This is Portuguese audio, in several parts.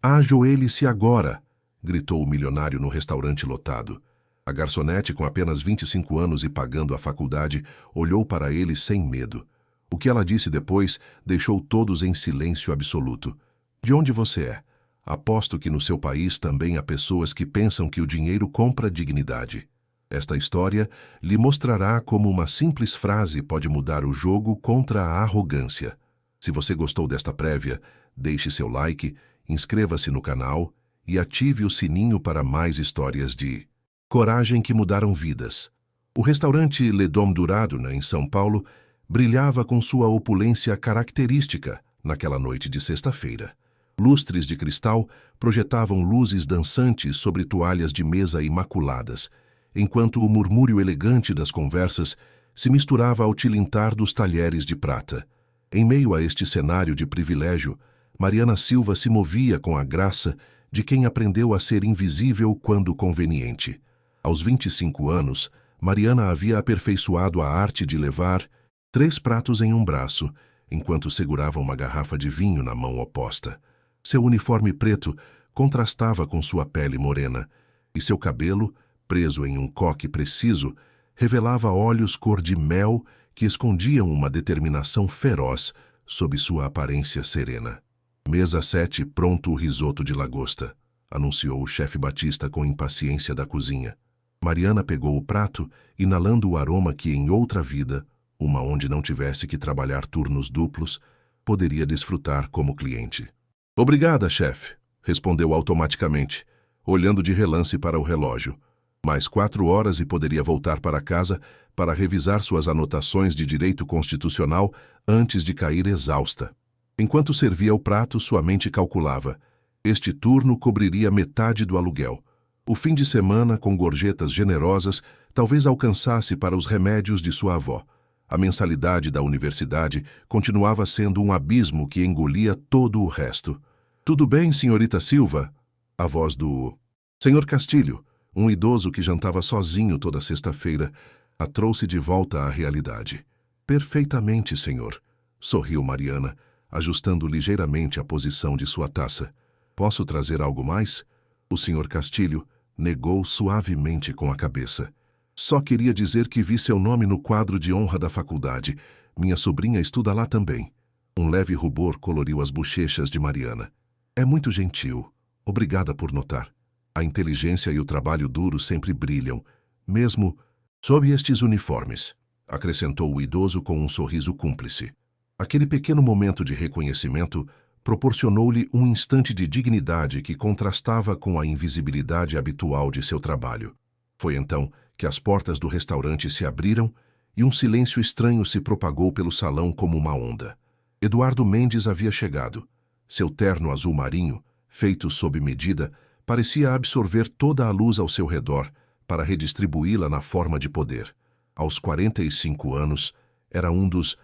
Ajoelhe-se agora! Gritou o milionário no restaurante lotado. A garçonete, com apenas 25 anos e pagando a faculdade, olhou para ele sem medo. O que ela disse depois deixou todos em silêncio absoluto. De onde você é? Aposto que no seu país também há pessoas que pensam que o dinheiro compra dignidade. Esta história lhe mostrará como uma simples frase pode mudar o jogo contra a arrogância. Se você gostou desta prévia, deixe seu like, inscreva-se no canal e ative o sininho para mais histórias de coragem que mudaram vidas. O restaurante Le Dôme du Raduna, em São Paulo, brilhava com sua opulência característica naquela noite de sexta-feira. Lustres de cristal projetavam luzes dançantes sobre toalhas de mesa imaculadas, enquanto o murmúrio elegante das conversas se misturava ao tilintar dos talheres de prata. Em meio a este cenário de privilégio, Mariana Silva se movia com a graça de quem aprendeu a ser invisível quando conveniente. Aos 25 anos, Mariana havia aperfeiçoado a arte de levar 3 pratos em um braço, enquanto segurava uma garrafa de vinho na mão oposta. Seu uniforme preto contrastava com sua pele morena, e seu cabelo, preso em um coque preciso, revelava olhos cor de mel que escondiam uma determinação feroz sob sua aparência serena. Mesa 7, pronto o risoto de lagosta, anunciou o chefe Batista com impaciência da cozinha. Mariana pegou o prato, inalando o aroma que em outra vida, uma onde não tivesse que trabalhar turnos duplos, poderia desfrutar como cliente. Obrigada, chefe, respondeu automaticamente, olhando de relance para o relógio. Mais 4 horas e poderia voltar para casa para revisar suas anotações de direito constitucional antes de cair exausta. Enquanto servia o prato, sua mente calculava. Este turno cobriria metade do aluguel. O fim de semana, com gorjetas generosas, talvez alcançasse para os remédios de sua avó. A mensalidade da universidade continuava sendo um abismo que engolia todo o resto. Tudo bem, senhorita Silva? A voz do Senhor Castilho, um idoso que jantava sozinho toda sexta-feira, a trouxe de volta à realidade. Perfeitamente, senhor, sorriu Mariana, ajustando ligeiramente a posição de sua taça. Posso trazer algo mais? O senhor Castilho negou suavemente com a cabeça. Só queria dizer que vi seu nome no quadro de honra da faculdade. Minha sobrinha estuda lá também. Um leve rubor coloriu as bochechas de Mariana. É muito gentil. Obrigada por notar. A inteligência e o trabalho duro sempre brilham, mesmo sob estes uniformes, acrescentou o idoso com um sorriso cúmplice. Aquele pequeno momento de reconhecimento proporcionou-lhe um instante de dignidade que contrastava com a invisibilidade habitual de seu trabalho. Foi então que as portas do restaurante se abriram e um silêncio estranho se propagou pelo salão como uma onda. Eduardo Mendes havia chegado. Seu terno azul marinho, feito sob medida, parecia absorver toda a luz ao seu redor para redistribuí-la na forma de poder. Aos 45 anos, era um dos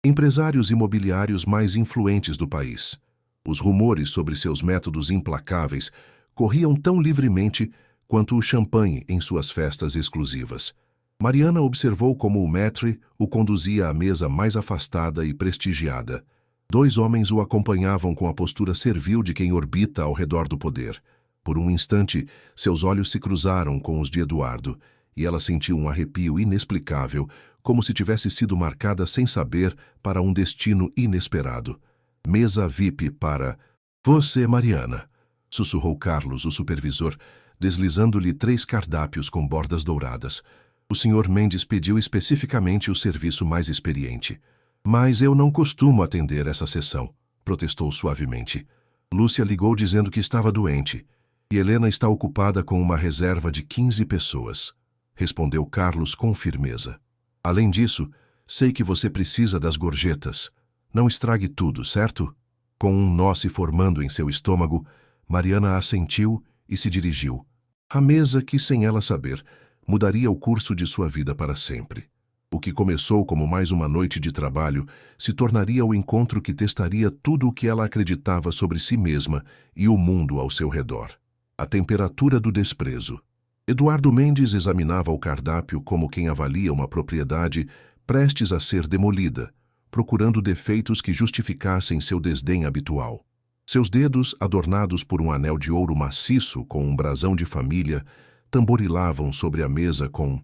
empresários imobiliários mais influentes do país. Os rumores sobre seus métodos implacáveis corriam tão livremente quanto o champanhe em suas festas exclusivas. Mariana observou como o maître o conduzia à mesa mais afastada e prestigiada. 2 homens o acompanhavam com a postura servil de quem orbita ao redor do poder. Por um instante, seus olhos se cruzaram com os de Eduardo, e ela sentiu um arrepio inexplicável, como se tivesse sido marcada sem saber para um destino inesperado. Mesa VIP para você, Mariana, sussurrou Carlos, o supervisor, deslizando-lhe 3 cardápios com bordas douradas. O senhor Mendes pediu especificamente o serviço mais experiente. Mas eu não costumo atender essa sessão, protestou suavemente. Lúcia ligou dizendo que estava doente, e Helena está ocupada com uma reserva de 15 pessoas, respondeu Carlos com firmeza. Além disso, sei que você precisa das gorjetas. Não estrague tudo, certo? Com um nó se formando em seu estômago, Mariana assentiu e se dirigiu. A mesa que, sem ela saber, mudaria o curso de sua vida para sempre. O que começou como mais uma noite de trabalho se tornaria o encontro que testaria tudo o que ela acreditava sobre si mesma e o mundo ao seu redor. A temperatura do desprezo. Eduardo Mendes examinava o cardápio como quem avalia uma propriedade prestes a ser demolida, procurando defeitos que justificassem seu desdém habitual. Seus dedos, adornados por um anel de ouro maciço com um brasão de família, tamborilavam sobre a mesa com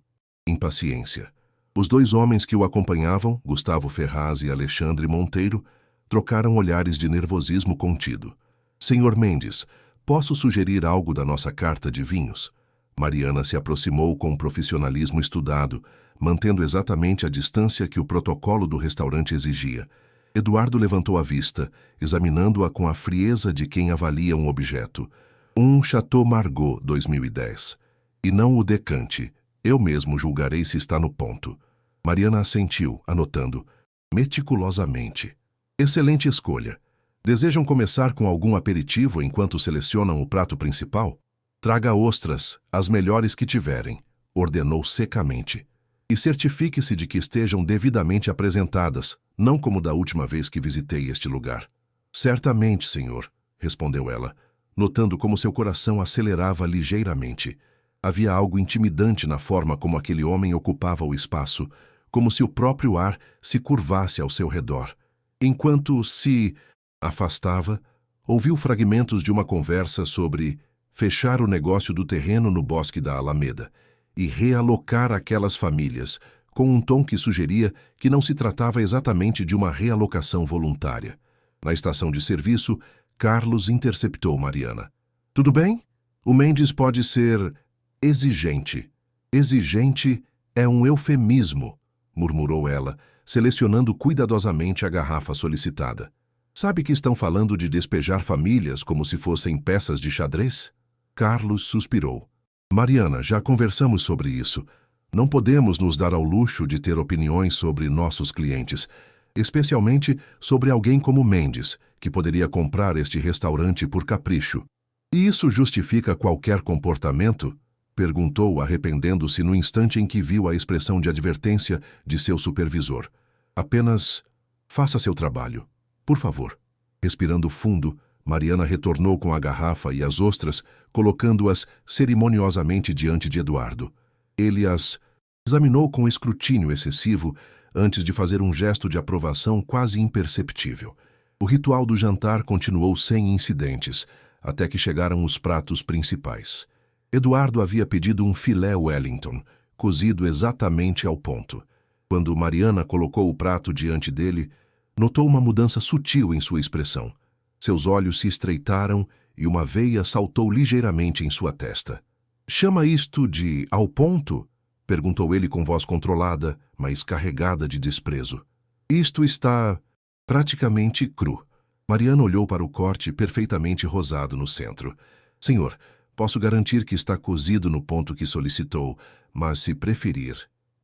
impaciência. Os dois homens que o acompanhavam, Gustavo Ferraz e Alexandre Monteiro, trocaram olhares de nervosismo contido. Senhor Mendes, posso sugerir algo da nossa carta de vinhos? Mariana se aproximou com um profissionalismo estudado, mantendo exatamente a distância que o protocolo do restaurante exigia. Eduardo levantou a vista, examinando-a com a frieza de quem avalia um objeto. Um Chateau Margaux 2010. E não o decante. Eu mesmo julgarei se está no ponto. Mariana assentiu, anotando. Meticulosamente. Excelente escolha. Desejam começar com algum aperitivo enquanto selecionam o prato principal? Traga ostras, as melhores que tiverem, ordenou secamente. E certifique-se de que estejam devidamente apresentadas, não como da última vez que visitei este lugar. Certamente, senhor, respondeu ela, notando como seu coração acelerava ligeiramente. Havia algo intimidante na forma como aquele homem ocupava o espaço, como se o próprio ar se curvasse ao seu redor. Enquanto se afastava, ouviu fragmentos de uma conversa sobre fechar o negócio do terreno no Bosque da Alameda e realocar aquelas famílias, com um tom que sugeria que não se tratava exatamente de uma realocação voluntária. Na estação de serviço, Carlos interceptou Mariana. Tudo bem? O Mendes pode ser exigente. Exigente é um eufemismo, murmurou ela, selecionando cuidadosamente a garrafa solicitada. Sabe que estão falando de despejar famílias como se fossem peças de xadrez? Carlos suspirou. Mariana, já conversamos sobre isso. Não podemos nos dar ao luxo de ter opiniões sobre nossos clientes, especialmente sobre alguém como Mendes, que poderia comprar este restaurante por capricho. E isso justifica qualquer comportamento? Perguntou, arrependendo-se no instante em que viu a expressão de advertência de seu supervisor. Apenas faça seu trabalho, por favor. Respirando fundo, Mariana retornou com a garrafa e as ostras, colocando-as cerimoniosamente diante de Eduardo. Ele as examinou com escrutínio excessivo antes de fazer um gesto de aprovação quase imperceptível. O ritual do jantar continuou sem incidentes, até que chegaram os pratos principais. Eduardo havia pedido um filé Wellington, cozido exatamente ao ponto. Quando Mariana colocou o prato diante dele, notou uma mudança sutil em sua expressão. Seus olhos se estreitaram e uma veia saltou ligeiramente em sua testa. Chama isto de ao ponto? Perguntou ele com voz controlada, mas carregada de desprezo. Isto está praticamente cru. Mariana olhou para o corte perfeitamente rosado no centro. Senhor, posso garantir que está cozido no ponto que solicitou, mas se preferir...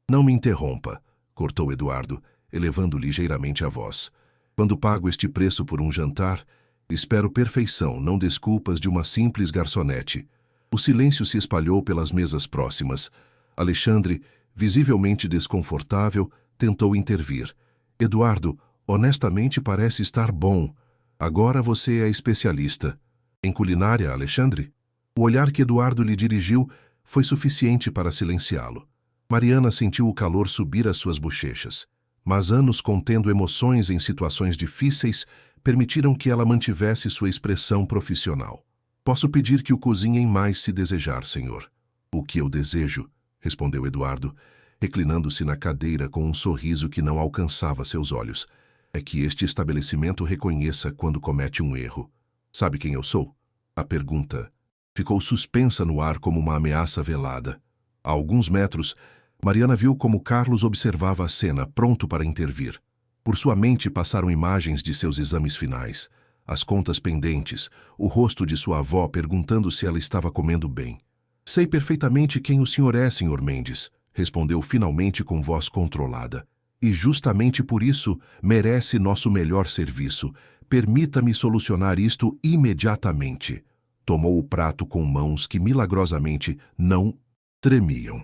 Não me interrompa, cortou Eduardo, elevando ligeiramente a voz. Quando pago este preço por um jantar, espero perfeição, não desculpas de uma simples garçonete. O silêncio se espalhou pelas mesas próximas. Alexandre, visivelmente desconfortável, tentou intervir. Eduardo, honestamente parece estar bom. Agora você é especialista. Em culinária, Alexandre? O olhar que Eduardo lhe dirigiu foi suficiente para silenciá-lo. Mariana sentiu o calor subir às suas bochechas, mas anos contendo emoções em situações difíceis permitiram que ela mantivesse sua expressão profissional. Posso pedir que o cozinhem mais se desejar, senhor. O que eu desejo, respondeu Eduardo, reclinando-se na cadeira com um sorriso que não alcançava seus olhos, é que este estabelecimento reconheça quando comete um erro. Sabe quem eu sou? A pergunta ficou suspensa no ar como uma ameaça velada. A alguns metros, Mariana viu como Carlos observava a cena, pronto para intervir. Por sua mente passaram imagens de seus exames finais, as contas pendentes, o rosto de sua avó perguntando se ela estava comendo bem. Sei perfeitamente quem o senhor é, senhor Mendes, respondeu finalmente com voz controlada. E justamente por isso merece nosso melhor serviço. Permita-me solucionar isto imediatamente. Tomou o prato com mãos que milagrosamente não tremiam.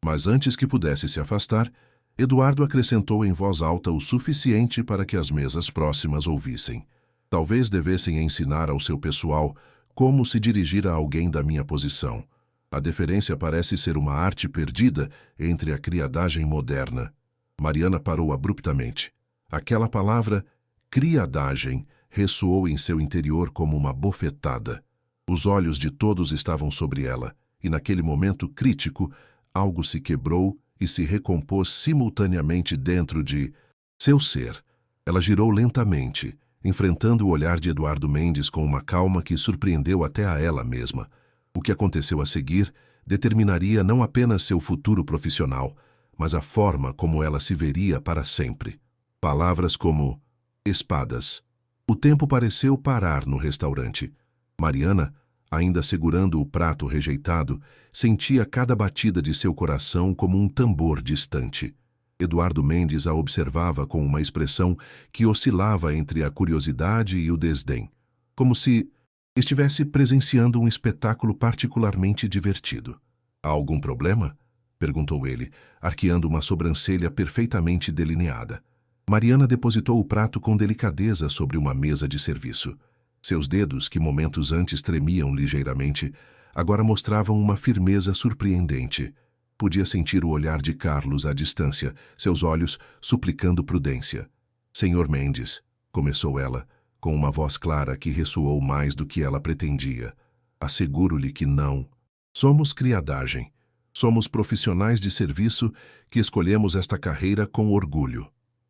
Mas antes que pudesse se afastar, Eduardo acrescentou em voz alta o suficiente para que as mesas próximas ouvissem. Talvez devessem ensinar ao seu pessoal como se dirigir a alguém da minha posição. A deferência parece ser uma arte perdida entre a criadagem moderna. Mariana parou abruptamente. Aquela palavra, criadagem, ressoou em seu interior como uma bofetada. Os olhos de todos estavam sobre ela, e naquele momento crítico, algo se quebrou e se recompôs simultaneamente dentro de seu ser. Ela girou lentamente, enfrentando o olhar de Eduardo Mendes com uma calma que surpreendeu até a ela mesma. O que aconteceu a seguir determinaria não apenas seu futuro profissional, mas a forma como ela se veria para sempre. Palavras como espadas. O tempo pareceu parar no restaurante. Mariana, ainda segurando o prato rejeitado, sentia cada batida de seu coração como um tambor distante. Eduardo Mendes a observava com uma expressão que oscilava entre a curiosidade e o desdém, como se estivesse presenciando um espetáculo particularmente divertido. "Há algum problema?" perguntou ele, arqueando uma sobrancelha perfeitamente delineada. Mariana depositou o prato com delicadeza sobre uma mesa de serviço. Seus dedos, que momentos antes tremiam ligeiramente, agora mostravam uma firmeza surpreendente. Podia sentir o olhar de Carlos à distância, seus olhos suplicando prudência. "Senhor Mendes", começou ela, com uma voz clara que ressoou mais do que ela pretendia. "Asseguro-lhe que não. Somos criadagem. Somos profissionais de serviço que escolhemos esta carreira com orgulho."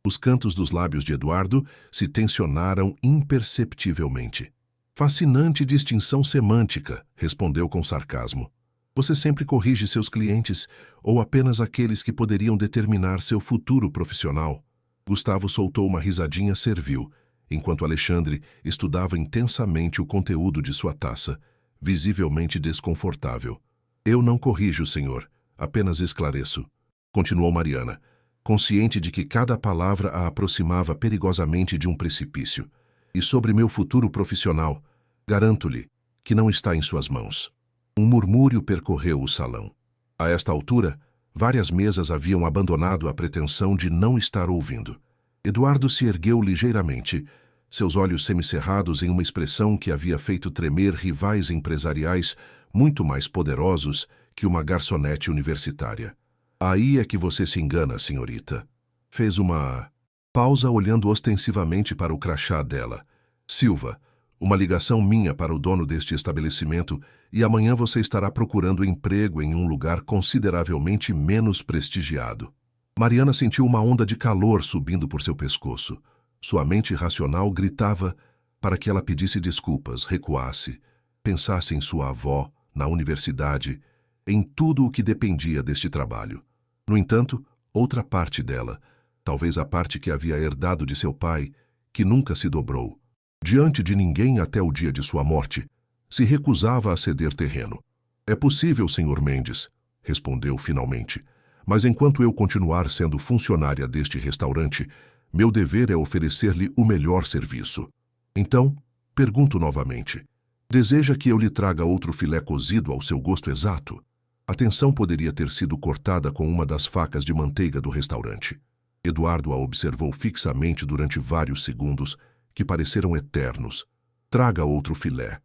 Os cantos dos lábios de Eduardo se tensionaram imperceptivelmente. "Fascinante distinção semântica", respondeu com sarcasmo. "Você sempre corrige seus clientes, ou apenas aqueles que poderiam determinar seu futuro profissional?" Gustavo soltou uma risadinha servil, enquanto Alexandre estudava intensamente o conteúdo de sua taça, visivelmente desconfortável. "Eu não corrijo, senhor, apenas esclareço", continuou Mariana, consciente de que cada palavra a aproximava perigosamente de um precipício. "E sobre meu futuro profissional, garanto-lhe que não está em suas mãos." Um murmúrio percorreu o salão. A esta altura, várias mesas haviam abandonado a pretensão de não estar ouvindo. Eduardo se ergueu ligeiramente, seus olhos semicerrados em uma expressão que havia feito tremer rivais empresariais muito mais poderosos que uma garçonete universitária. "Aí é que você se engana, senhorita." Fez uma pausa olhando ostensivamente para o crachá dela. "Silva, uma ligação minha para o dono deste estabelecimento e amanhã você estará procurando emprego em um lugar consideravelmente menos prestigiado." Mariana sentiu uma onda de calor subindo por seu pescoço. Sua mente racional gritava para que ela pedisse desculpas, recuasse, pensasse em sua avó, na universidade, em tudo o que dependia deste trabalho. No entanto, outra parte dela, talvez a parte que havia herdado de seu pai, que nunca se dobrou, diante de ninguém até o dia de sua morte, se recusava a ceder terreno. "É possível, senhor Mendes", respondeu finalmente, "mas enquanto eu continuar sendo funcionária deste restaurante, meu dever é oferecer-lhe o melhor serviço. Então, pergunto novamente, deseja que eu lhe traga outro filé cozido ao seu gosto exato?" A tensão poderia ter sido cortada com uma das facas de manteiga do restaurante. Eduardo a observou fixamente durante vários segundos, que pareceram eternos. "Traga outro filé",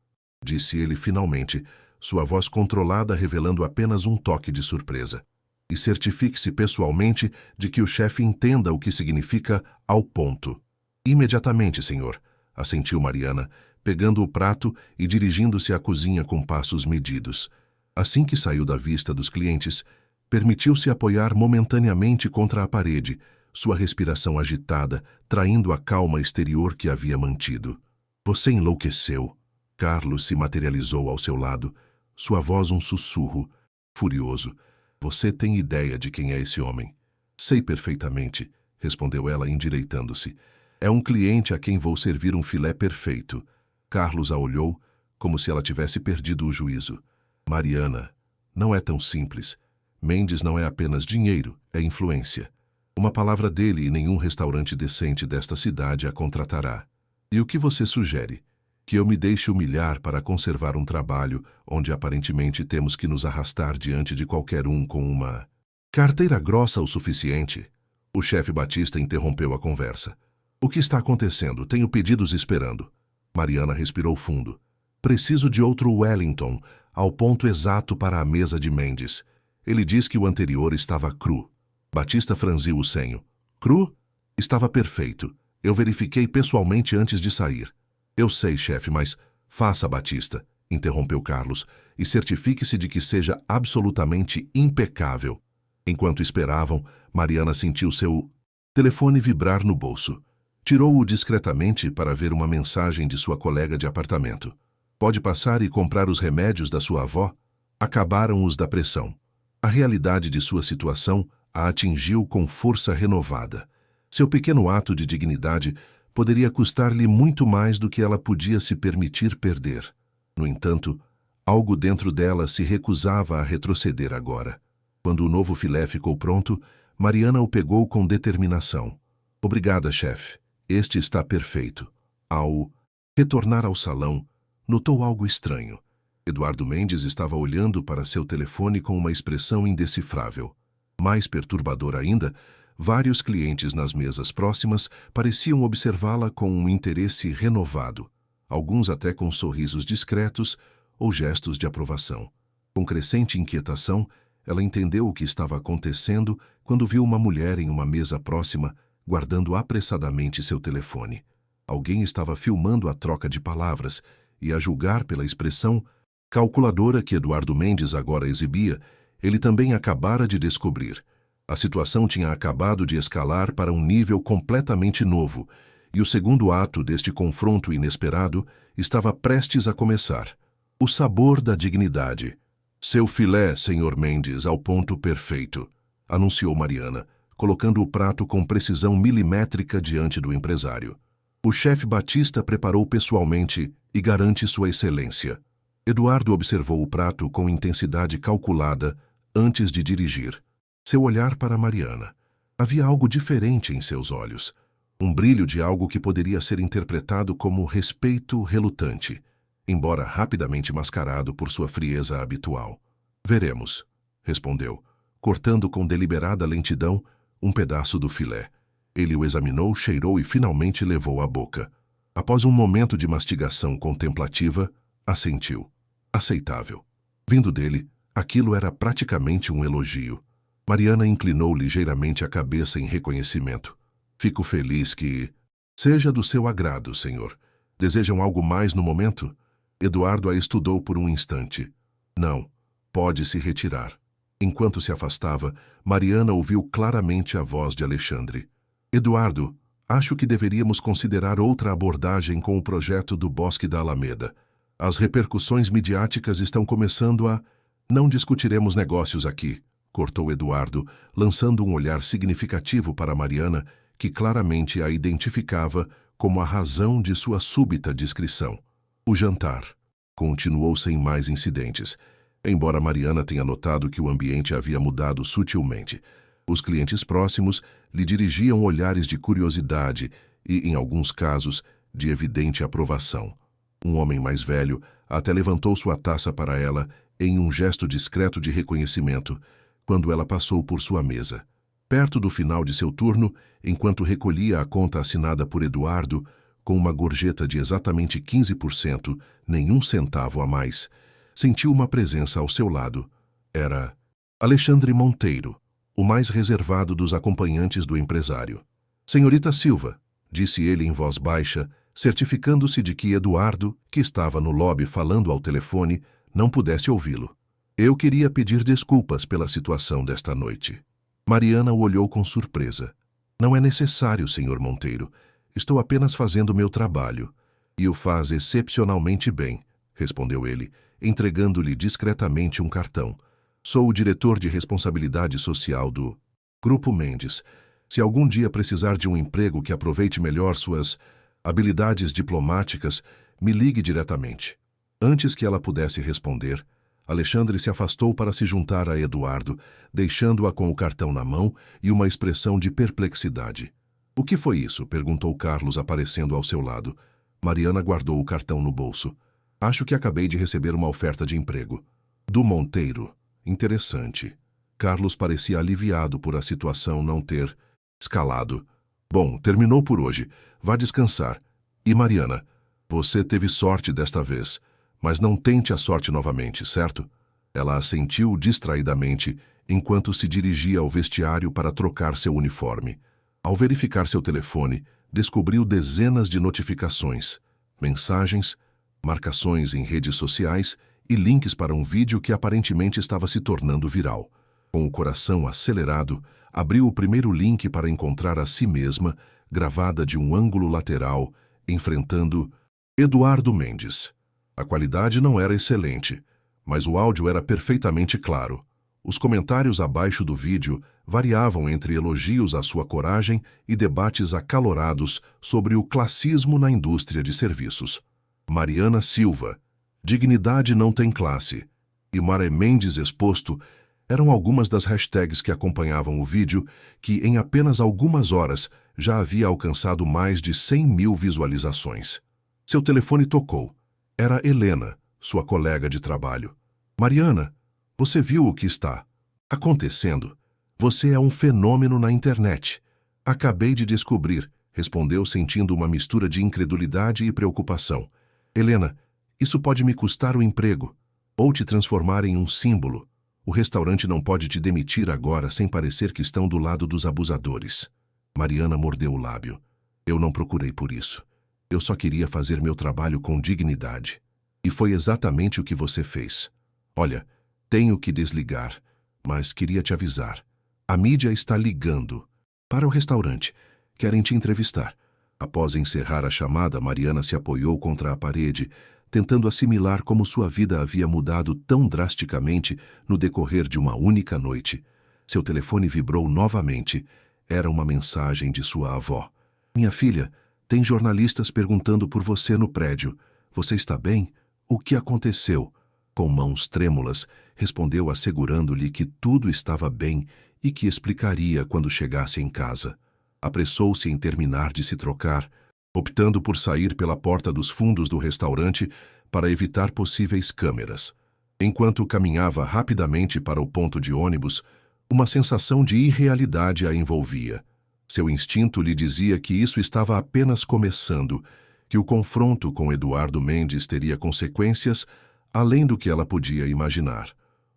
disse ele finalmente, sua voz controlada revelando apenas um toque de surpresa. "E certifique-se pessoalmente de que o chefe entenda o que significa ao ponto." "Imediatamente, senhor", assentiu Mariana, pegando o prato e dirigindo-se à cozinha com passos medidos. Assim que saiu da vista dos clientes, permitiu-se apoiar momentaneamente contra a parede, sua respiração agitada, traindo a calma exterior que havia mantido. "Você enlouqueceu." Carlos se materializou ao seu lado, sua voz um sussurro, furioso. "Você tem ideia de quem é esse homem?" "Sei perfeitamente", respondeu ela endireitando-se. "É um cliente a quem vou servir um filé perfeito." Carlos a olhou, como se ela tivesse perdido o juízo. "Mariana, não é tão simples. Mendes não é apenas dinheiro, é influência. Uma palavra dele e nenhum restaurante decente desta cidade a contratará. E o que você sugere? Que eu me deixe humilhar para conservar um trabalho onde aparentemente temos que nos arrastar diante de qualquer um com uma carteira grossa o suficiente?" O chefe Batista interrompeu a conversa. "O que está acontecendo? Tenho pedidos esperando." Mariana respirou fundo. "Preciso de outro Wellington, ao ponto exato para a mesa de Mendes. Ele diz que o anterior estava cru." Batista franziu o senho. "Cru? Estava perfeito. Eu verifiquei pessoalmente antes de sair." Eu sei, chefe, mas faça, Batista, interrompeu Carlos, e certifique-se de que seja absolutamente impecável. Enquanto esperavam, Mariana sentiu seu telefone vibrar no bolso. Tirou-o discretamente para ver uma mensagem de sua colega de apartamento. Pode passar e comprar os remédios da sua avó? Acabaram os da pressão. A realidade de sua situação a atingiu com força renovada. Seu pequeno ato de dignidade poderia custar-lhe muito mais do que ela podia se permitir perder. No entanto, algo dentro dela se recusava a retroceder agora. Quando o novo filé ficou pronto, Mariana o pegou com determinação. Obrigada, chefe. Este está perfeito. Ao retornar ao salão, notou algo estranho. Eduardo Mendes estava olhando para seu telefone com uma expressão indecifrável. Mais perturbador ainda, vários clientes nas mesas próximas pareciam observá-la com um interesse renovado, alguns até com sorrisos discretos ou gestos de aprovação. Com crescente inquietação, ela entendeu o que estava acontecendo quando viu uma mulher em uma mesa próxima guardando apressadamente seu telefone. Alguém estava filmando a troca de palavras e, a julgar pela expressão calculadora que Eduardo Mendes agora exibia, ele também acabara de descobrir. A situação tinha acabado de escalar para um nível completamente novo, e o segundo ato deste confronto inesperado estava prestes a começar. O sabor da dignidade. Seu filé, Sr. Mendes, ao ponto perfeito, anunciou Mariana, colocando o prato com precisão milimétrica diante do empresário. O chefe Batista preparou pessoalmente e garante sua excelência. Eduardo observou o prato com intensidade calculada antes de dirigir seu olhar para Mariana. Havia algo diferente em seus olhos, um brilho de algo que poderia ser interpretado como respeito relutante, embora rapidamente mascarado por sua frieza habitual. Veremos, respondeu, cortando com deliberada lentidão um pedaço do filé. Ele o examinou, cheirou e finalmente levou à boca. Após um momento de mastigação contemplativa, assentiu. Aceitável. Vindo dele, aquilo era praticamente um elogio. Mariana inclinou ligeiramente a cabeça em reconhecimento. Fico feliz que... Seja do seu agrado, senhor. Desejam algo mais no momento? Eduardo a estudou por um instante. Não. Pode se retirar. Enquanto se afastava, Mariana ouviu claramente a voz de Alexandre. Eduardo, acho que deveríamos considerar outra abordagem com o projeto do Bosque da Alameda. As repercussões midiáticas estão começando a... Não discutiremos negócios aqui, cortou Eduardo, lançando um olhar significativo para Mariana, que claramente a identificava como a razão de sua súbita discrição. O jantar continuou sem mais incidentes, embora Mariana tenha notado que o ambiente havia mudado sutilmente. Os clientes próximos lhe dirigiam olhares de curiosidade e, em alguns casos, de evidente aprovação. Um homem mais velho até levantou sua taça para ela em um gesto discreto de reconhecimento, quando ela passou por sua mesa. Perto do final de seu turno, enquanto recolhia a conta assinada por Eduardo, com uma gorjeta de exatamente 15%, nenhum centavo a mais, sentiu uma presença ao seu lado. Era Alexandre Monteiro, o mais reservado dos acompanhantes do empresário. Senhorita Silva, disse ele em voz baixa, certificando-se de que Eduardo, que estava no lobby falando ao telefone, não pudesse ouvi-lo. Eu queria pedir desculpas pela situação desta noite. Mariana o olhou com surpresa. Não é necessário, Sr. Monteiro. Estou apenas fazendo meu trabalho. E o faz excepcionalmente bem, respondeu ele, entregando-lhe discretamente um cartão. Sou o diretor de responsabilidade social do Grupo Mendes. Se algum dia precisar de um emprego que aproveite melhor suas habilidades diplomáticas, me ligue diretamente. Antes que ela pudesse responder, Alexandre se afastou para se juntar a Eduardo, deixando-a com o cartão na mão e uma expressão de perplexidade. O que foi isso? Perguntou Carlos, aparecendo ao seu lado. Mariana guardou o cartão no bolso. Acho que acabei de receber uma oferta de emprego. Do Monteiro. Interessante. Carlos parecia aliviado por a situação não ter escalado. Bom, terminou por hoje. Vá descansar. E Mariana, você teve sorte desta vez, mas não tente a sorte novamente, certo? Ela assentiu distraidamente enquanto se dirigia ao vestiário para trocar seu uniforme. Ao verificar seu telefone, descobriu dezenas de notificações. mensagens, marcações em redes sociais e links para um vídeo que aparentemente estava se tornando viral. Com o coração acelerado, abriu o primeiro link para encontrar a si mesma, gravada de um ângulo lateral, enfrentando Eduardo Mendes. A qualidade não era excelente, mas o áudio era perfeitamente claro. Os comentários abaixo do vídeo variavam entre elogios à sua coragem e debates acalorados sobre o classismo na indústria de serviços. Mariana Silva, dignidade não tem classe, e Mara Mendes exposto eram algumas das hashtags que acompanhavam o vídeo, que em apenas algumas horas já havia alcançado mais de 100 mil visualizações. Seu telefone tocou. Era Helena, sua colega de trabalho. Mariana, você viu o que está acontecendo? Você é um fenômeno na internet. Acabei de descobrir, respondeu sentindo uma mistura de incredulidade e preocupação. Helena, isso pode me custar o emprego, ou te transformar em um símbolo. O restaurante não pode te demitir agora sem parecer que estão do lado dos abusadores. Mariana mordeu o lábio. Eu não procurei por isso. Eu só queria fazer meu trabalho com dignidade. E foi exatamente o que você fez. Olha, tenho que desligar, mas queria te avisar. A mídia está ligando para o restaurante. Querem te entrevistar. Após encerrar a chamada, Mariana se apoiou contra a parede, tentando assimilar como sua vida havia mudado tão drasticamente no decorrer de uma única noite. Seu telefone vibrou novamente. Era uma mensagem de sua avó. Minha filha, tem jornalistas perguntando por você no prédio. Você está bem? O que aconteceu? Com mãos trêmulas, respondeu assegurando-lhe que tudo estava bem e que explicaria quando chegasse em casa. Apressou-se em terminar de se trocar, optando por sair pela porta dos fundos do restaurante para evitar possíveis câmeras. Enquanto caminhava rapidamente para o ponto de ônibus, uma sensação de irrealidade a envolvia. Seu instinto lhe dizia que isso estava apenas começando, que o confronto com Eduardo Mendes teria consequências além do que ela podia imaginar.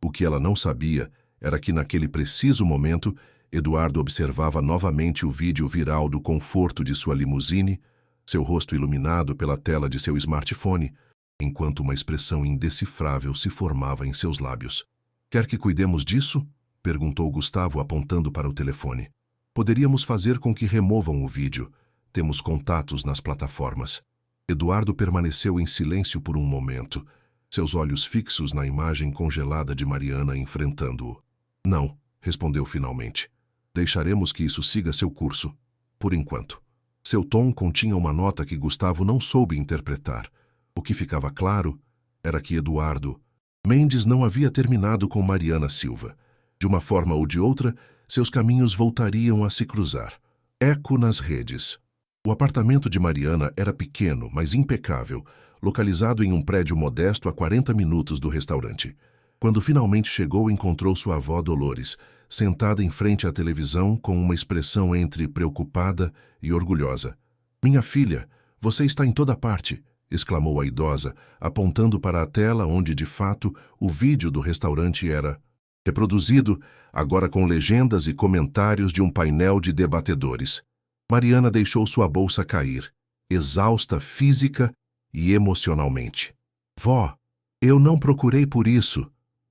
O que ela não sabia era que naquele preciso momento, Eduardo observava novamente o vídeo viral do conforto de sua limusine, seu rosto iluminado pela tela de seu smartphone, enquanto uma expressão indecifrável se formava em seus lábios. Quer que cuidemos disso? Perguntou Gustavo apontando para o telefone. Poderíamos fazer com que removam o vídeo. Temos contatos nas plataformas. Eduardo permaneceu em silêncio por um momento, seus olhos fixos na imagem congelada de Mariana enfrentando-o. Não, respondeu finalmente. Deixaremos que isso siga seu curso, por enquanto. Seu tom continha uma nota que Gustavo não soube interpretar. O que ficava claro era que Eduardo Mendes não havia terminado com Mariana Silva. De uma forma ou de outra, seus caminhos voltariam a se cruzar. Eco nas redes. O apartamento de Mariana era pequeno, mas impecável, localizado em um prédio modesto a 40 minutos do restaurante. Quando finalmente chegou, encontrou sua avó Dolores, sentada em frente à televisão com uma expressão entre preocupada e orgulhosa. Minha filha, você está em toda parte, exclamou a idosa, apontando para a tela onde, de fato, o vídeo do restaurante era reproduzido, agora com legendas e comentários de um painel de debatedores. Mariana deixou sua bolsa cair, exausta física e emocionalmente. Vó, eu não procurei por isso.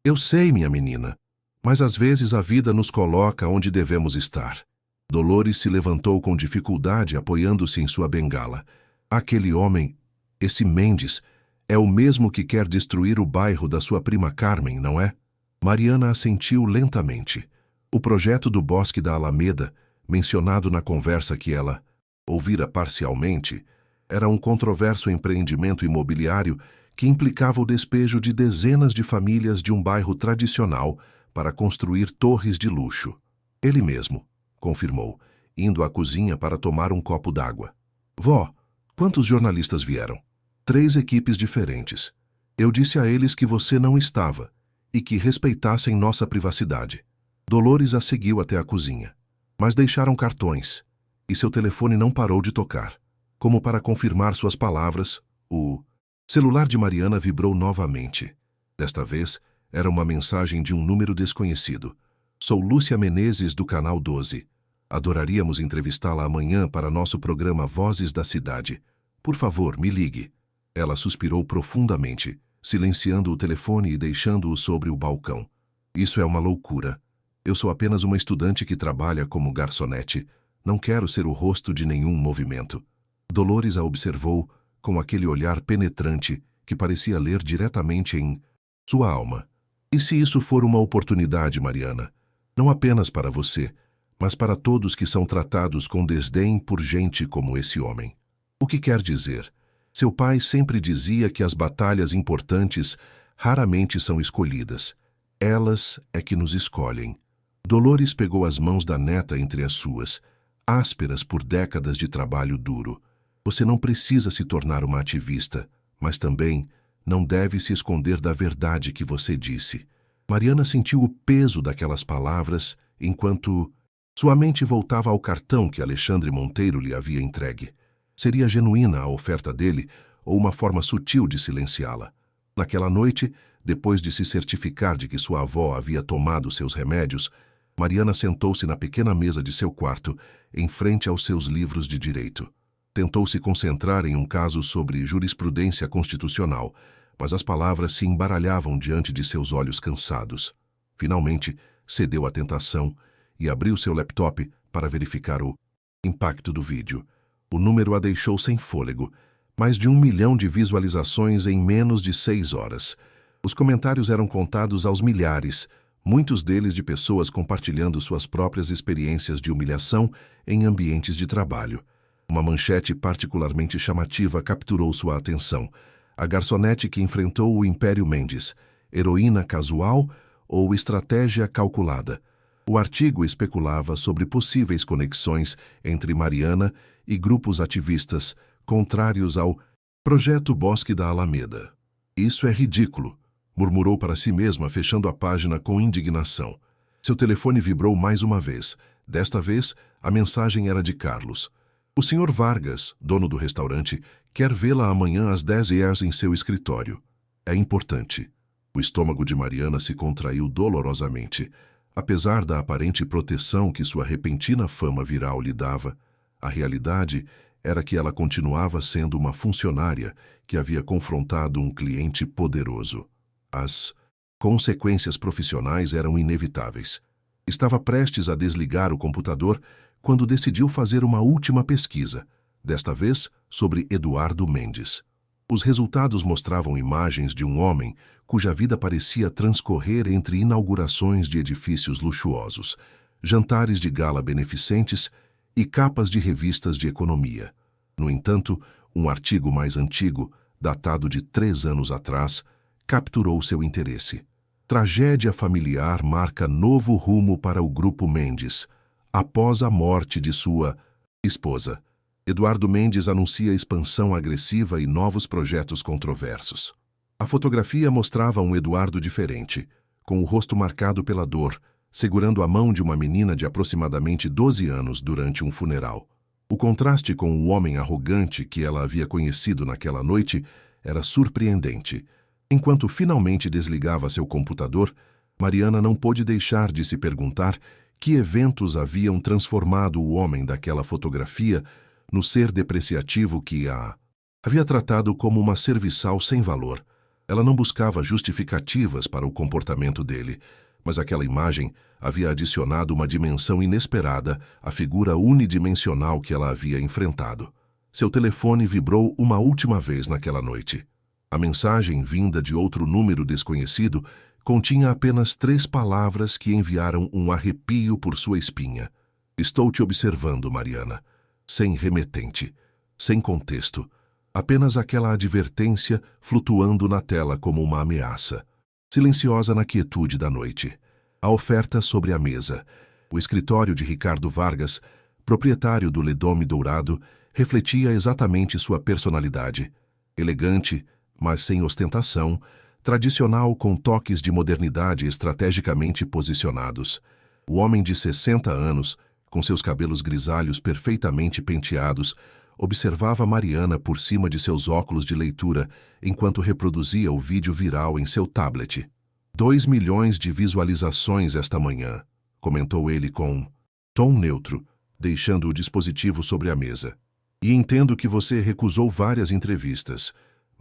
Eu sei, minha menina, mas às vezes a vida nos coloca onde devemos estar. Dolores se levantou com dificuldade, apoiando-se em sua bengala. Aquele homem, esse Mendes, é o mesmo que quer destruir o bairro da sua prima Carmen, não é? Mariana assentiu lentamente. O projeto do Bosque da Alameda, mencionado na conversa que ela ouvira parcialmente, era um controverso empreendimento imobiliário que implicava o despejo de dezenas de famílias de um bairro tradicional para construir torres de luxo. Ele mesmo, confirmou, indo à cozinha para tomar um copo d'água. Vó, quantos jornalistas vieram? 3 equipes diferentes. Eu disse a eles que você não estava e que respeitassem nossa privacidade. Dolores a seguiu até a cozinha, mas deixaram cartões e seu telefone não parou de tocar. Como para confirmar suas palavras, o celular de Mariana vibrou novamente. Desta vez, era uma mensagem de um número desconhecido. Sou Lúcia Menezes, do Canal 12. Adoraríamos entrevistá-la amanhã para nosso programa Vozes da Cidade. Por favor, me ligue. Ela suspirou profundamente, silenciando o telefone e deixando-o sobre o balcão. Isso é uma loucura. Eu sou apenas uma estudante que trabalha como garçonete. Não quero ser o rosto de nenhum movimento. Dolores a observou com aquele olhar penetrante que parecia ler diretamente em sua alma. E se isso for uma oportunidade, Mariana? Não apenas para você, mas para todos que são tratados com desdém por gente como esse homem. O que quer dizer? Seu pai sempre dizia que as batalhas importantes raramente são escolhidas. Elas é que nos escolhem. Dolores pegou as mãos da neta entre as suas, ásperas por décadas de trabalho duro. Você não precisa se tornar uma ativista, mas também não deve se esconder da verdade que você disse. Mariana sentiu o peso daquelas palavras enquanto sua mente voltava ao cartão que Alexandre Monteiro lhe havia entregue. Seria genuína a oferta dele ou uma forma sutil de silenciá-la? Naquela noite, depois de se certificar de que sua avó havia tomado seus remédios, Mariana sentou-se na pequena mesa de seu quarto, em frente aos seus livros de direito. Tentou se concentrar em um caso sobre jurisprudência constitucional, mas as palavras se embaralhavam diante de seus olhos cansados. Finalmente, cedeu à tentação e abriu seu laptop para verificar o impacto do vídeo. O número a deixou sem fôlego. Mais de 1 milhão de visualizações em menos de 6 horas. Os comentários eram contados aos milhares, muitos deles de pessoas compartilhando suas próprias experiências de humilhação em ambientes de trabalho. Uma manchete particularmente chamativa capturou sua atenção. A garçonete que enfrentou o Império Mendes. Heroína casual ou estratégia calculada? O artigo especulava sobre possíveis conexões entre Mariana e grupos ativistas contrários ao Projeto Bosque da Alameda. Isso é ridículo, murmurou para si mesma, fechando a página com indignação. Seu telefone vibrou mais uma vez. Desta vez, a mensagem era de Carlos. O Sr. Vargas, dono do restaurante, quer vê-la amanhã às 10 horas em seu escritório. É importante. O estômago de Mariana se contraiu dolorosamente. Apesar da aparente proteção que sua repentina fama viral lhe dava, a realidade era que ela continuava sendo uma funcionária que havia confrontado um cliente poderoso. As consequências profissionais eram inevitáveis. Estava prestes a desligar o computador quando decidiu fazer uma última pesquisa, desta vez sobre Eduardo Mendes. Os resultados mostravam imagens de um homem cuja vida parecia transcorrer entre inaugurações de edifícios luxuosos, jantares de gala beneficentes e capas de revistas de economia. No entanto, um artigo mais antigo, datado de 3 anos atrás, capturou seu interesse. Tragédia familiar marca novo rumo para o Grupo Mendes, após a morte de sua esposa. Eduardo Mendes anuncia expansão agressiva e novos projetos controversos. A fotografia mostrava um Eduardo diferente, com o rosto marcado pela dor, segurando a mão de uma menina de aproximadamente 12 anos durante um funeral. O contraste com o homem arrogante que ela havia conhecido naquela noite era surpreendente. Enquanto finalmente desligava seu computador, Mariana não pôde deixar de se perguntar que eventos haviam transformado o homem daquela fotografia no ser depreciativo que a havia tratado como uma serviçal sem valor. Ela não buscava justificativas para o comportamento dele, mas aquela imagem havia adicionado uma dimensão inesperada à figura unidimensional que ela havia enfrentado. Seu telefone vibrou uma última vez naquela noite. A mensagem, vinda de outro número desconhecido, continha apenas 3 palavras que enviaram um arrepio por sua espinha. Estou te observando, Mariana. Sem remetente, sem contexto, apenas aquela advertência flutuando na tela como uma ameaça, silenciosa na quietude da noite. A oferta sobre a mesa. O escritório de Ricardo Vargas, proprietário do Ledome Dourado, refletia exatamente sua personalidade. Elegante, mas sem ostentação, tradicional com toques de modernidade estrategicamente posicionados. O homem de 60 anos, com seus cabelos grisalhos perfeitamente penteados, observava Mariana por cima de seus óculos de leitura enquanto reproduzia o vídeo viral em seu tablet. 2 milhões de visualizações esta manhã, comentou ele com tom neutro, deixando o dispositivo sobre a mesa. E entendo que você recusou várias entrevistas,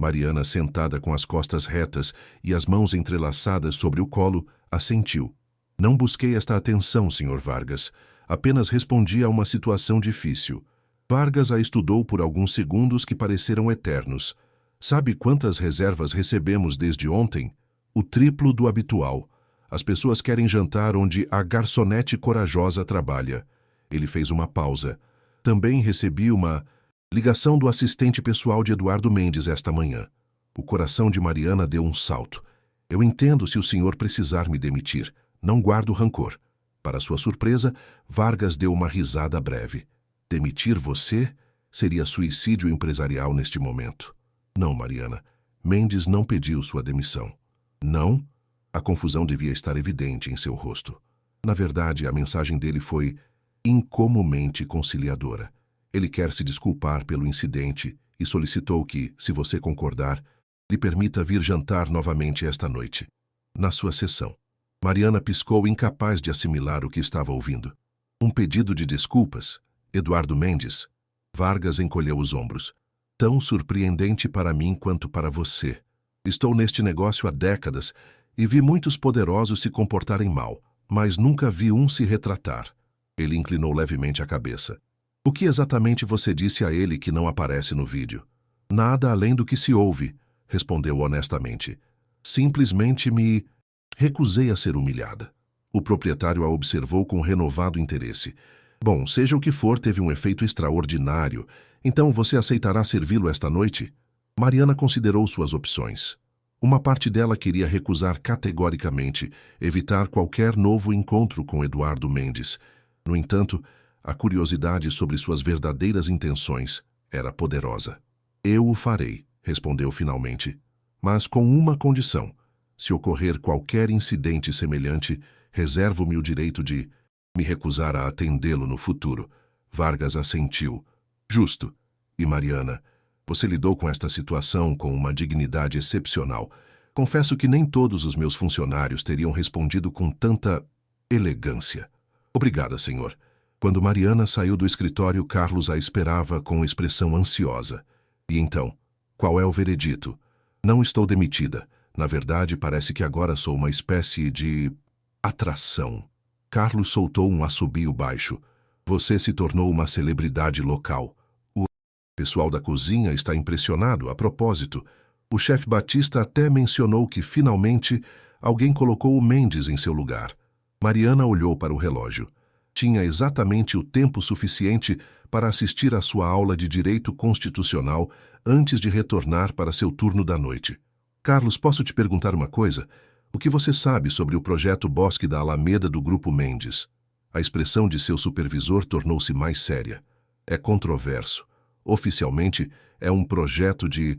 Mariana, sentada com as costas retas e as mãos entrelaçadas sobre o colo, assentiu. Não busquei esta atenção, Sr. Vargas. Apenas respondi a uma situação difícil. Vargas a estudou por alguns segundos que pareceram eternos. Sabe quantas reservas recebemos desde ontem? O triplo do habitual. As pessoas querem jantar onde a garçonete corajosa trabalha. Ele fez uma pausa. Também recebi uma ligação do assistente pessoal de Eduardo Mendes esta manhã. O coração de Mariana deu um salto. Eu entendo se o senhor precisar me demitir. Não guardo rancor. Para sua surpresa, Vargas deu uma risada breve. Demitir você seria suicídio empresarial neste momento. Não, Mariana. Mendes não pediu sua demissão. Não? A confusão devia estar evidente em seu rosto. Na verdade, a mensagem dele foi incomumente conciliadora. Ele quer se desculpar pelo incidente e solicitou que, se você concordar, lhe permita vir jantar novamente esta noite, na sua sessão. Mariana piscou, incapaz de assimilar o que estava ouvindo. Um pedido de desculpas? Eduardo Mendes? Vargas encolheu os ombros. Tão surpreendente para mim quanto para você. Estou neste negócio há décadas e vi muitos poderosos se comportarem mal, mas nunca vi um se retratar. Ele inclinou levemente a cabeça. O que exatamente você disse a ele que não aparece no vídeo? Nada além do que se ouve, respondeu honestamente. Simplesmente me recusei a ser humilhada. O proprietário a observou com renovado interesse. Bom, seja o que for, teve um efeito extraordinário. Então você aceitará servi-lo esta noite? Mariana considerou suas opções. Uma parte dela queria recusar categoricamente, evitar qualquer novo encontro com Eduardo Mendes. No entanto, a curiosidade sobre suas verdadeiras intenções era poderosa. Eu o farei, respondeu finalmente, mas com uma condição. Se ocorrer qualquer incidente semelhante, reservo-me o direito de me recusar a atendê-lo no futuro. Vargas assentiu. Justo. E Mariana, você lidou com esta situação com uma dignidade excepcional. Confesso que nem todos os meus funcionários teriam respondido com tanta elegância. Obrigada, senhor. Quando Mariana saiu do escritório, Carlos a esperava com expressão ansiosa. E então, qual é o veredito? Não estou demitida. Na verdade, parece que agora sou uma espécie de atração. Carlos soltou um assobio baixo. Você se tornou uma celebridade local. O pessoal da cozinha está impressionado. A propósito, o chefe Batista até mencionou que, finalmente, alguém colocou o Mendes em seu lugar. Mariana olhou para o relógio. Tinha exatamente o tempo suficiente para assistir à sua aula de Direito Constitucional antes de retornar para seu turno da noite. Carlos, posso te perguntar uma coisa? O que você sabe sobre o projeto Bosque da Alameda do Grupo Mendes? A expressão de seu supervisor tornou-se mais séria. É controverso. Oficialmente, é um projeto de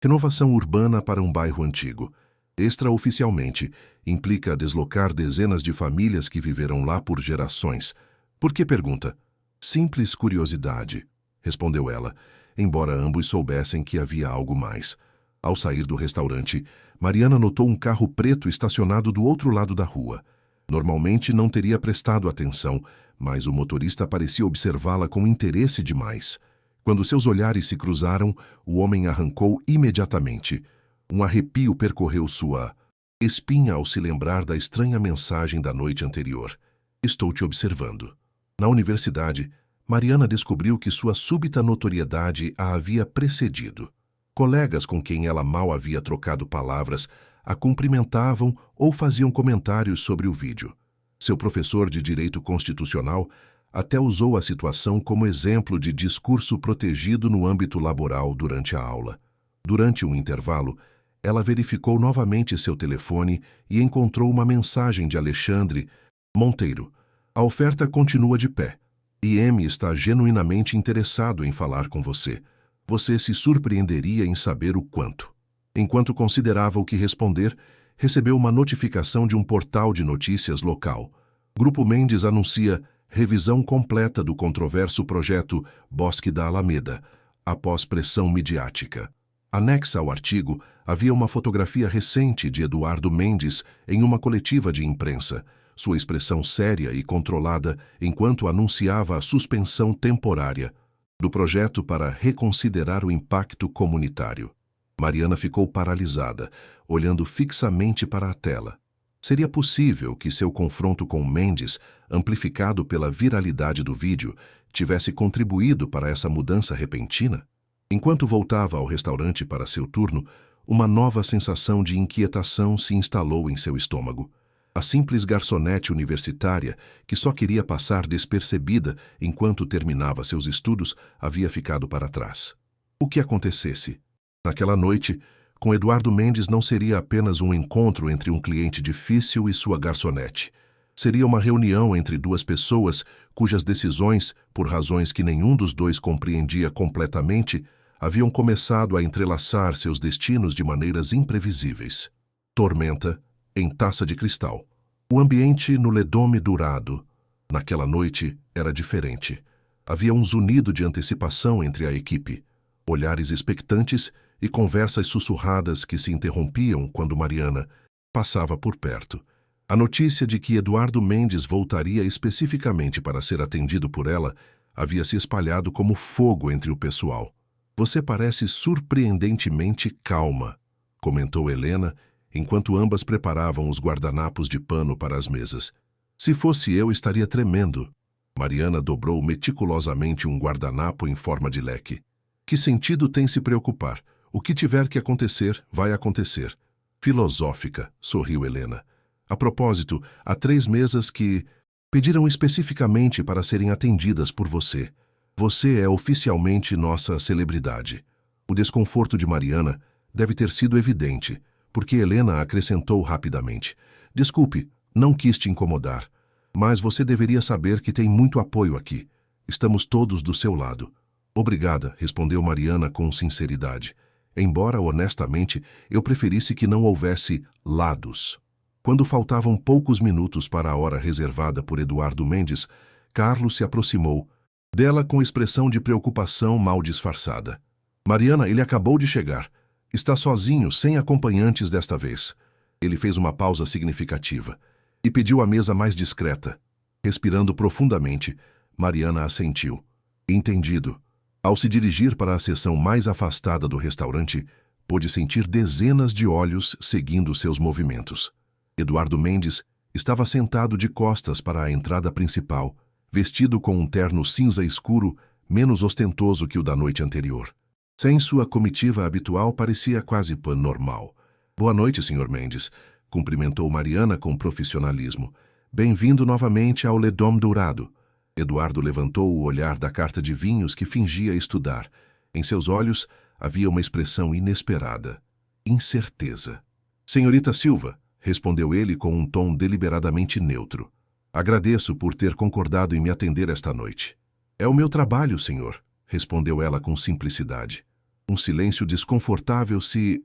renovação urbana para um bairro antigo. Extraoficialmente, implica deslocar dezenas de famílias que viveram lá por gerações. Por que pergunta? Simples curiosidade, respondeu ela, embora ambos soubessem que havia algo mais. Ao sair do restaurante, Mariana notou um carro preto estacionado do outro lado da rua. Normalmente não teria prestado atenção, mas o motorista parecia observá-la com interesse demais. Quando seus olhares se cruzaram, o homem arrancou imediatamente. Um arrepio percorreu sua espinha ao se lembrar da estranha mensagem da noite anterior. Estou te observando. Na universidade, Mariana descobriu que sua súbita notoriedade a havia precedido. Colegas com quem ela mal havia trocado palavras a cumprimentavam ou faziam comentários sobre o vídeo. Seu professor de Direito Constitucional até usou a situação como exemplo de discurso protegido no âmbito laboral durante a aula. Durante um intervalo, ela verificou novamente seu telefone e encontrou uma mensagem de Alexandre Monteiro. A oferta continua de pé. IM está genuinamente interessado em falar com você. Você se surpreenderia em saber o quanto. Enquanto considerava o que responder, recebeu uma notificação de um portal de notícias local. Grupo Mendes anuncia revisão completa do controverso projeto Bosque da Alameda, após pressão midiática. Anexa ao artigo, havia uma fotografia recente de Eduardo Mendes em uma coletiva de imprensa, sua expressão séria e controlada enquanto anunciava a suspensão temporária do projeto para reconsiderar o impacto comunitário. Mariana ficou paralisada, olhando fixamente para a tela. Seria possível que seu confronto com Mendes, amplificado pela viralidade do vídeo, tivesse contribuído para essa mudança repentina? Enquanto voltava ao restaurante para seu turno, uma nova sensação de inquietação se instalou em seu estômago. A simples garçonete universitária, que só queria passar despercebida enquanto terminava seus estudos, havia ficado para trás. O que acontecesse? Naquela noite, com Eduardo Mendes não seria apenas um encontro entre um cliente difícil e sua garçonete. Seria uma reunião entre duas pessoas cujas decisões, por razões que nenhum dos dois compreendia completamente, haviam começado a entrelaçar seus destinos de maneiras imprevisíveis. Tormenta em taça de cristal. O ambiente no Le Dôme Dourado, naquela noite, era diferente. Havia um zunido de antecipação entre a equipe, olhares expectantes e conversas sussurradas que se interrompiam quando Mariana passava por perto. A notícia de que Eduardo Mendes voltaria especificamente para ser atendido por ela havia se espalhado como fogo entre o pessoal. "Você parece surpreendentemente calma", comentou Helena, enquanto ambas preparavam os guardanapos de pano para as mesas. "Se fosse eu, estaria tremendo." Mariana dobrou meticulosamente um guardanapo em forma de leque. "Que sentido tem se preocupar? O que tiver que acontecer, vai acontecer." "Filosófica", sorriu Helena. "A propósito, há 3 mesas que pediram especificamente para serem atendidas por você. Você é oficialmente nossa celebridade." O desconforto de Mariana deve ter sido evidente, porque Helena acrescentou rapidamente: "Desculpe, não quis te incomodar, mas você deveria saber que tem muito apoio aqui. Estamos todos do seu lado." "Obrigada", respondeu Mariana com sinceridade, embora, honestamente, eu preferisse que não houvesse lados. Quando faltavam poucos minutos para a hora reservada por Eduardo Mendes, Carlos se aproximou dela com expressão de preocupação mal disfarçada. "Mariana, ele acabou de chegar. Está sozinho, sem acompanhantes desta vez." Ele fez uma pausa significativa e pediu a mesa mais discreta. Respirando profundamente, Mariana assentiu. "Entendido." Ao se dirigir para a seção mais afastada do restaurante, pôde sentir dezenas de olhos seguindo seus movimentos. Eduardo Mendes estava sentado de costas para a entrada principal, vestido com um terno cinza escuro, menos ostentoso que o da noite anterior. Sem sua comitiva habitual, parecia quase normal. "Boa noite, Sr. Mendes", cumprimentou Mariana com profissionalismo. "Bem-vindo novamente ao Le Dôme Dourado." Eduardo levantou o olhar da carta de vinhos que fingia estudar. Em seus olhos havia uma expressão inesperada. Incerteza. "Senhorita Silva", respondeu ele com um tom deliberadamente neutro. "Agradeço por ter concordado em me atender esta noite." "É o meu trabalho, senhor", respondeu ela com simplicidade. Um silêncio desconfortável se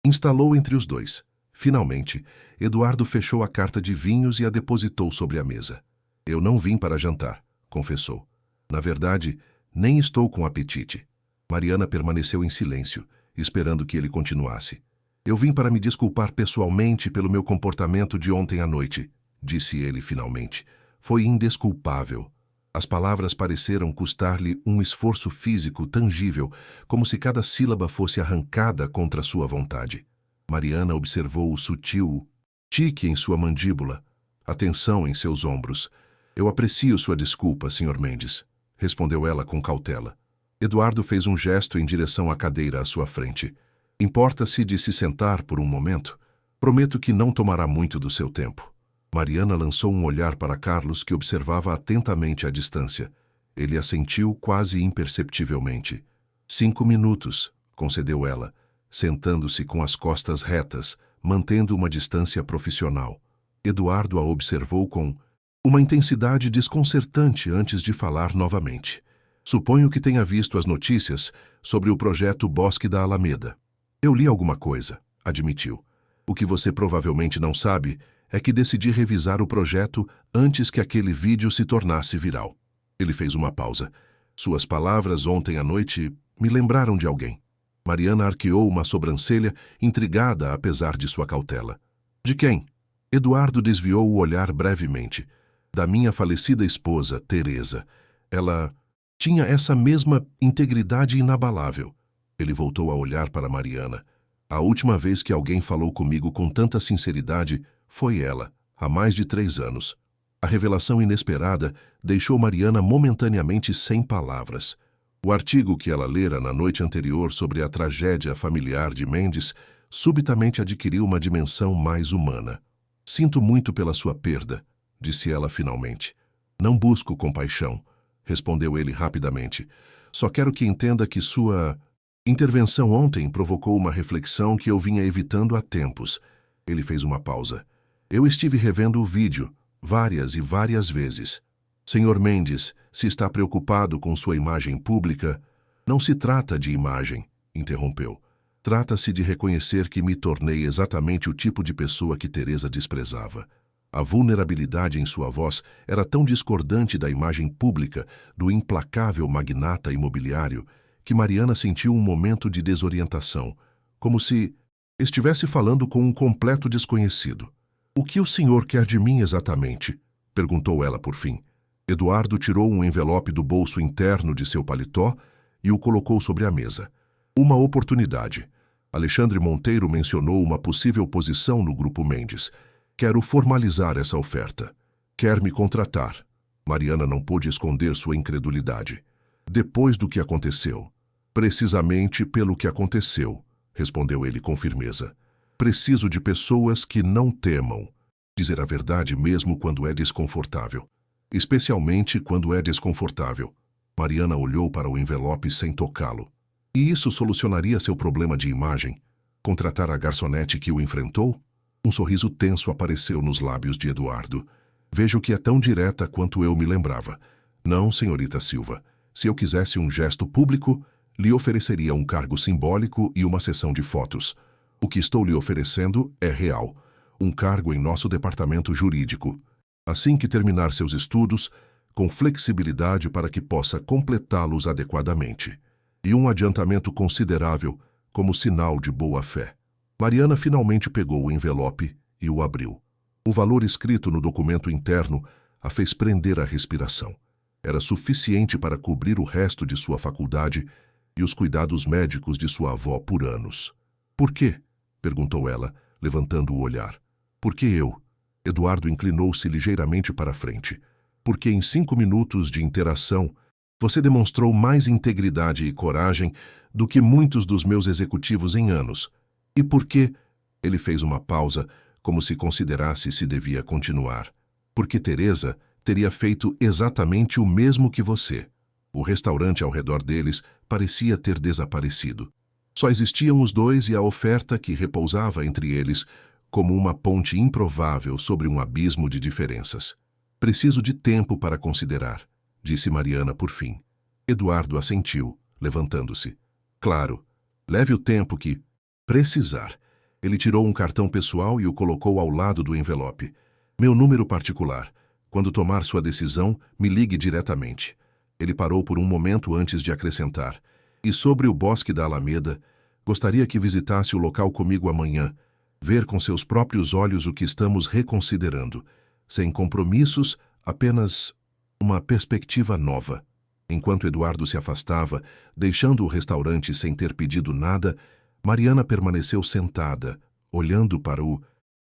instalou entre os dois. Finalmente, Eduardo fechou a carta de vinhos e a depositou sobre a mesa. "Eu não vim para jantar", confessou. "Na verdade, nem estou com apetite." Mariana permaneceu em silêncio, esperando que ele continuasse. "Eu vim para me desculpar pessoalmente pelo meu comportamento de ontem à noite", disse ele finalmente. "Foi indesculpável." As palavras pareceram custar-lhe um esforço físico tangível, como se cada sílaba fosse arrancada contra sua vontade. Mariana observou o sutil tique em sua mandíbula, a tensão em seus ombros. "Eu aprecio sua desculpa, Sr. Mendes", respondeu ela com cautela. Eduardo fez um gesto em direção à cadeira à sua frente. "Importa-se de se sentar por um momento? Prometo que não tomará muito do seu tempo." Mariana lançou um olhar para Carlos, que observava atentamente à distância. Ele assentiu quase imperceptivelmente. 5 minutos, concedeu ela, sentando-se com as costas retas, mantendo uma distância profissional. Eduardo a observou com uma intensidade desconcertante antes de falar novamente. "Suponho que tenha visto as notícias sobre o projeto Bosque da Alameda." "Eu li alguma coisa", admitiu. "O que você provavelmente não sabe é que decidi revisar o projeto antes que aquele vídeo se tornasse viral." Ele fez uma pausa. "Suas palavras ontem à noite me lembraram de alguém." Mariana arqueou uma sobrancelha, intrigada apesar de sua cautela. "De quem?" Eduardo desviou o olhar brevemente. "Da minha falecida esposa, Teresa. Ela tinha essa mesma integridade inabalável." Ele voltou a olhar para Mariana. A última vez que alguém falou comigo com tanta sinceridade foi ela, há mais de 3 anos. A revelação inesperada deixou Mariana momentaneamente sem palavras. O artigo que ela lera na noite anterior sobre a tragédia familiar de Mendes subitamente adquiriu uma dimensão mais humana. Sinto muito pela sua perda, disse ela finalmente. Não busco compaixão, respondeu ele rapidamente. Só quero que entenda que sua intervenção ontem provocou uma reflexão que eu vinha evitando há tempos. Ele fez uma pausa. Eu estive revendo o vídeo várias e várias vezes. Senhor Mendes, se está preocupado com sua imagem pública, não se trata de imagem, interrompeu. Trata-se de reconhecer que me tornei exatamente o tipo de pessoa que Teresa desprezava. A vulnerabilidade em sua voz era tão discordante da imagem pública do implacável magnata imobiliário que Mariana sentiu um momento de desorientação, como se estivesse falando com um completo desconhecido. O que o senhor quer de mim exatamente? Perguntou ela por fim. Eduardo tirou um envelope do bolso interno de seu paletó e o colocou sobre a mesa. Uma oportunidade. Alexandre Monteiro mencionou uma possível posição no Grupo Mendes. Quero formalizar essa oferta. Quer me contratar? Mariana não pôde esconder sua incredulidade. Depois do que aconteceu. Precisamente pelo que aconteceu, respondeu ele com firmeza. Preciso de pessoas que não temam. Dizer a verdade mesmo quando é desconfortável. Especialmente quando é desconfortável. Mariana olhou para o envelope sem tocá-lo. E isso solucionaria seu problema de imagem? Contratar a garçonete que o enfrentou? Um sorriso tenso apareceu nos lábios de Eduardo. Vejo que é tão direta quanto eu me lembrava. Não, senhorita Silva. Se eu quisesse um gesto público, lhe ofereceria um cargo simbólico e uma sessão de fotos. O que estou lhe oferecendo é real. Um cargo em nosso departamento jurídico. Assim que terminar seus estudos, com flexibilidade para que possa completá-los adequadamente. E um adiantamento considerável como sinal de boa-fé. Mariana finalmente pegou o envelope e o abriu. O valor escrito no documento interno a fez prender a respiração. Era suficiente para cobrir o resto de sua faculdade e os cuidados médicos de sua avó por anos. Por quê? Perguntou ela, levantando o olhar. Por que eu? Eduardo inclinou-se ligeiramente para a frente. Porque em 5 minutos de interação, você demonstrou mais integridade e coragem do que muitos dos meus executivos em anos. E por quê? Ele fez uma pausa, como se considerasse se devia continuar. Porque Teresa teria feito exatamente o mesmo que você. O restaurante ao redor deles parecia ter desaparecido. Só existiam os dois e a oferta que repousava entre eles, como uma ponte improvável sobre um abismo de diferenças. Preciso de tempo para considerar, disse Mariana por fim. Eduardo assentiu, levantando-se. Claro, leve o tempo que precisar. Ele tirou um cartão pessoal e o colocou ao lado do envelope. Meu número particular. Quando tomar sua decisão, me ligue diretamente. Ele parou por um momento antes de acrescentar. E sobre o Bosque da Alameda, gostaria que visitasse o local comigo amanhã, ver com seus próprios olhos o que estamos reconsiderando, sem compromissos, apenas uma perspectiva nova. Enquanto Eduardo se afastava, deixando o restaurante sem ter pedido nada, Mariana permaneceu sentada, olhando para o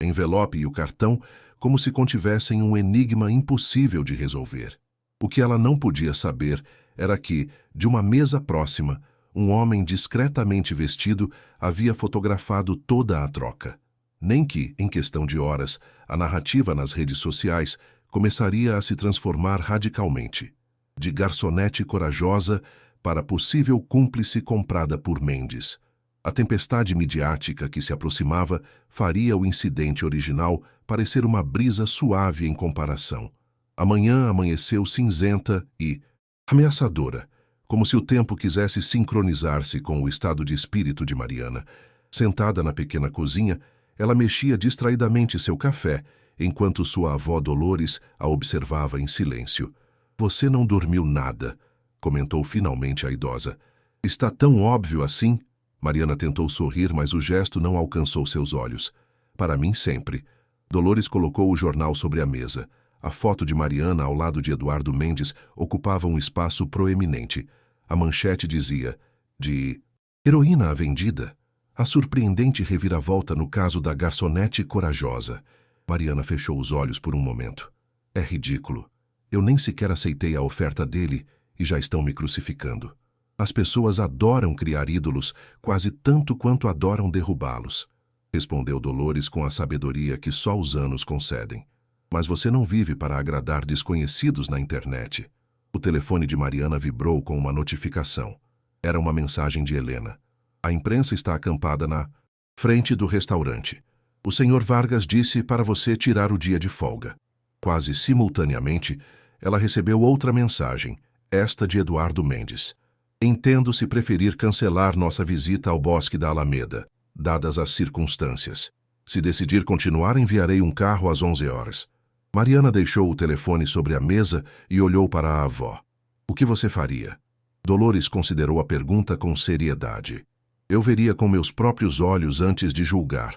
envelope e o cartão como se contivessem um enigma impossível de resolver. O que ela não podia saber era que, de uma mesa próxima, um homem discretamente vestido havia fotografado toda a troca. Nem que, em questão de horas, a narrativa nas redes sociais começaria a se transformar radicalmente. De garçonete corajosa para possível cúmplice comprada por Mendes. A tempestade midiática que se aproximava faria o incidente original parecer uma brisa suave em comparação. A manhã amanheceu cinzenta e ameaçadora, como se o tempo quisesse sincronizar-se com o estado de espírito de Mariana. Sentada na pequena cozinha, ela mexia distraidamente seu café, enquanto sua avó Dolores a observava em silêncio. Você não dormiu nada, comentou finalmente a idosa. Está tão óbvio assim? Mariana tentou sorrir, mas o gesto não alcançou seus olhos. Para mim, sempre. Dolores colocou o jornal sobre a mesa. A foto de Mariana ao lado de Eduardo Mendes ocupava um espaço proeminente. A manchete dizia, de heroína à vendida. A surpreendente reviravolta no caso da garçonete corajosa. Mariana fechou os olhos por um momento. É ridículo. Eu nem sequer aceitei a oferta dele e já estão me crucificando. As pessoas adoram criar ídolos quase tanto quanto adoram derrubá-los, respondeu Dolores com a sabedoria que só os anos concedem. Mas você não vive para agradar desconhecidos na internet. O telefone de Mariana vibrou com uma notificação. Era uma mensagem de Helena. A imprensa está acampada na frente do restaurante. O senhor Vargas disse para você tirar o dia de folga. Quase simultaneamente, ela recebeu outra mensagem, esta de Eduardo Mendes. Entendo se preferir cancelar nossa visita ao Bosque da Alameda, dadas as circunstâncias. Se decidir continuar, enviarei um carro às 11 horas. Mariana deixou o telefone sobre a mesa e olhou para a avó. O que você faria? Dolores considerou a pergunta com seriedade. Eu veria com meus próprios olhos antes de julgar.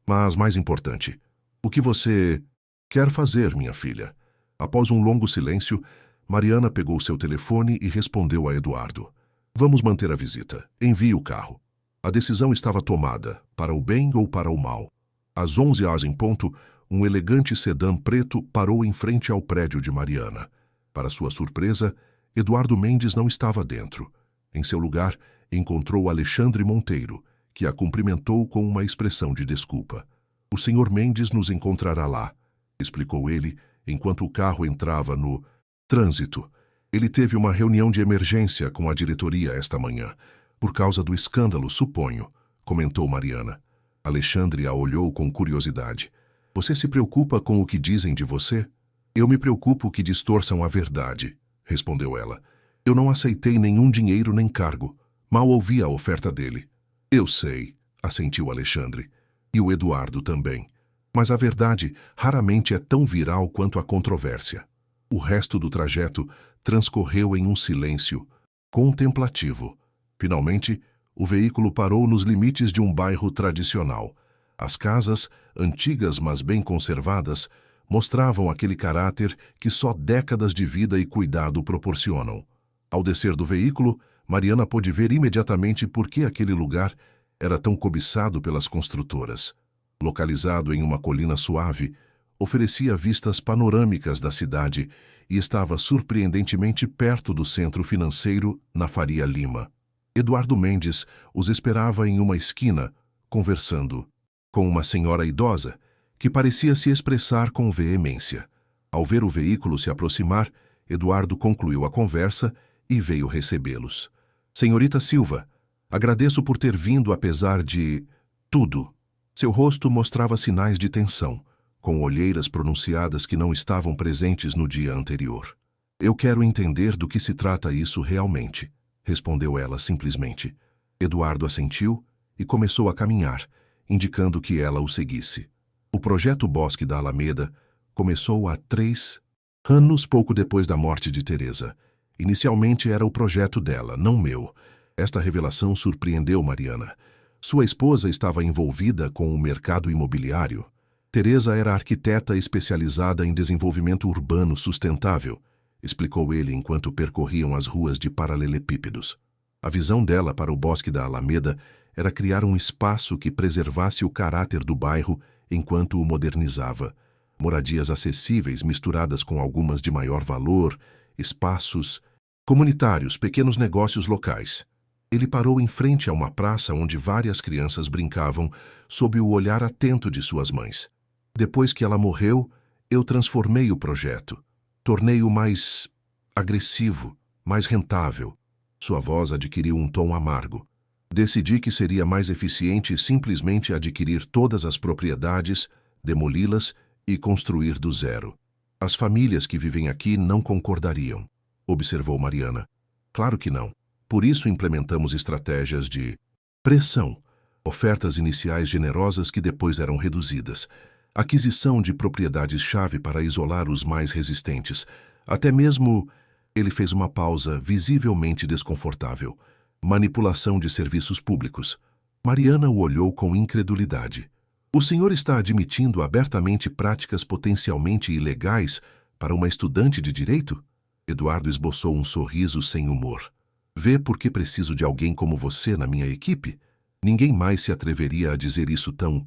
Mas, mais importante, o que você quer fazer, minha filha? Após um longo silêncio, Mariana pegou seu telefone e respondeu a Eduardo. Vamos manter a visita. Envie o carro. A decisão estava tomada, para o bem ou para o mal. Às 11 horas em ponto, um elegante sedã preto parou em frente ao prédio de Mariana. Para sua surpresa, Eduardo Mendes não estava dentro. Em seu lugar, encontrou Alexandre Monteiro, que a cumprimentou com uma expressão de desculpa. O senhor Mendes nos encontrará lá, explicou ele, enquanto o carro entrava no trânsito. Ele teve uma reunião de emergência com a diretoria esta manhã, por causa do escândalo, suponho, comentou Mariana. Alexandre a olhou com curiosidade. Você se preocupa com o que dizem de você? Eu me preocupo que distorçam a verdade, respondeu ela. Eu não aceitei nenhum dinheiro nem cargo. Mal ouvi a oferta dele. Eu sei, assentiu Alexandre. E o Eduardo também. Mas a verdade raramente é tão viral quanto a controvérsia. O resto do trajeto transcorreu em um silêncio contemplativo. Finalmente, o veículo parou nos limites de um bairro tradicional. As casas, antigas mas bem conservadas, mostravam aquele caráter que só décadas de vida e cuidado proporcionam. Ao descer do veículo, Mariana pôde ver imediatamente por que aquele lugar era tão cobiçado pelas construtoras. Localizado em uma colina suave, oferecia vistas panorâmicas da cidade e estava surpreendentemente perto do centro financeiro na Faria Lima. Eduardo Mendes os esperava em uma esquina, conversando com uma senhora idosa que parecia se expressar com veemência. Ao ver o veículo se aproximar, Eduardo concluiu a conversa e veio recebê-los. Senhorita Silva, agradeço por ter vindo apesar de tudo. Seu rosto mostrava sinais de tensão, com olheiras pronunciadas que não estavam presentes no dia anterior. Eu quero entender do que se trata isso realmente, respondeu ela simplesmente. Eduardo assentiu e começou a caminhar, indicando que ela o seguisse. O projeto Bosque da Alameda começou há 3 anos pouco depois da morte de Teresa. Inicialmente era o projeto dela, não meu. Esta revelação surpreendeu Mariana. Sua esposa estava envolvida com o mercado imobiliário. Teresa era arquiteta especializada em desenvolvimento urbano sustentável, explicou ele enquanto percorriam as ruas de paralelepípedos. A visão dela para o Bosque da Alameda era criar um espaço que preservasse o caráter do bairro enquanto o modernizava. Moradias acessíveis misturadas com algumas de maior valor, espaços comunitários, pequenos negócios locais. Ele parou em frente a uma praça onde várias crianças brincavam sob o olhar atento de suas mães. Depois que ela morreu, eu transformei o projeto. Tornei-o mais agressivo, mais rentável. Sua voz adquiriu um tom amargo. Decidi que seria mais eficiente simplesmente adquirir todas as propriedades, demoli-las e construir do zero. As famílias que vivem aqui não concordariam, observou Mariana. Claro que não. Por isso implementamos estratégias de pressão, ofertas iniciais generosas que depois eram reduzidas, aquisição de propriedades-chave para isolar os mais resistentes, até mesmo... Ele fez uma pausa visivelmente desconfortável. Manipulação de serviços públicos. Mariana o olhou com incredulidade. O senhor está admitindo abertamente práticas potencialmente ilegais para uma estudante de direito? Eduardo esboçou um sorriso sem humor. Vê por que preciso de alguém como você na minha equipe? Ninguém mais se atreveria a dizer isso tão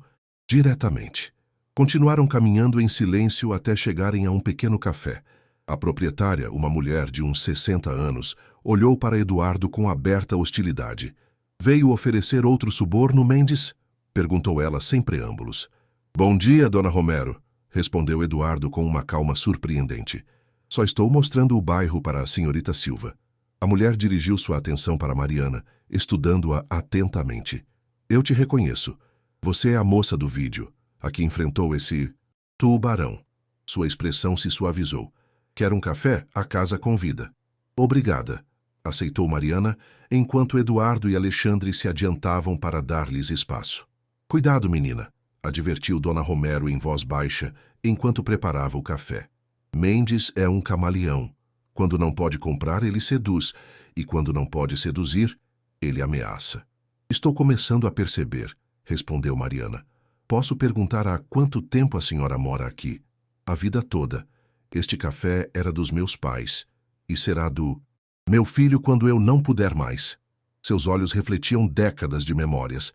diretamente. Continuaram caminhando em silêncio até chegarem a um pequeno café. A proprietária, uma mulher de uns 60 anos, olhou para Eduardo com aberta hostilidade. "Veio oferecer outro suborno, Mendes?" perguntou ela sem preâmbulos. "Bom dia, dona Romero", respondeu Eduardo com uma calma surpreendente. "Só estou mostrando o bairro para a senhorita Silva." A mulher dirigiu sua atenção para Mariana, estudando-a atentamente. "Eu te reconheço. Você é a moça do vídeo, a que enfrentou esse tubarão." Sua expressão se suavizou. "Quer um café? A casa convida." "Obrigada", aceitou Mariana, enquanto Eduardo e Alexandre se adiantavam para dar-lhes espaço. "Cuidado, menina", advertiu Dona Romero em voz baixa, enquanto preparava o café. "Mendes é um camaleão. Quando não pode comprar, ele seduz, e quando não pode seduzir, ele ameaça." "Estou começando a perceber", respondeu Mariana. "Posso perguntar há quanto tempo a senhora mora aqui?" "A vida toda. Este café era dos meus pais, e será do meu filho quando eu não puder mais." Seus olhos refletiam décadas de memórias.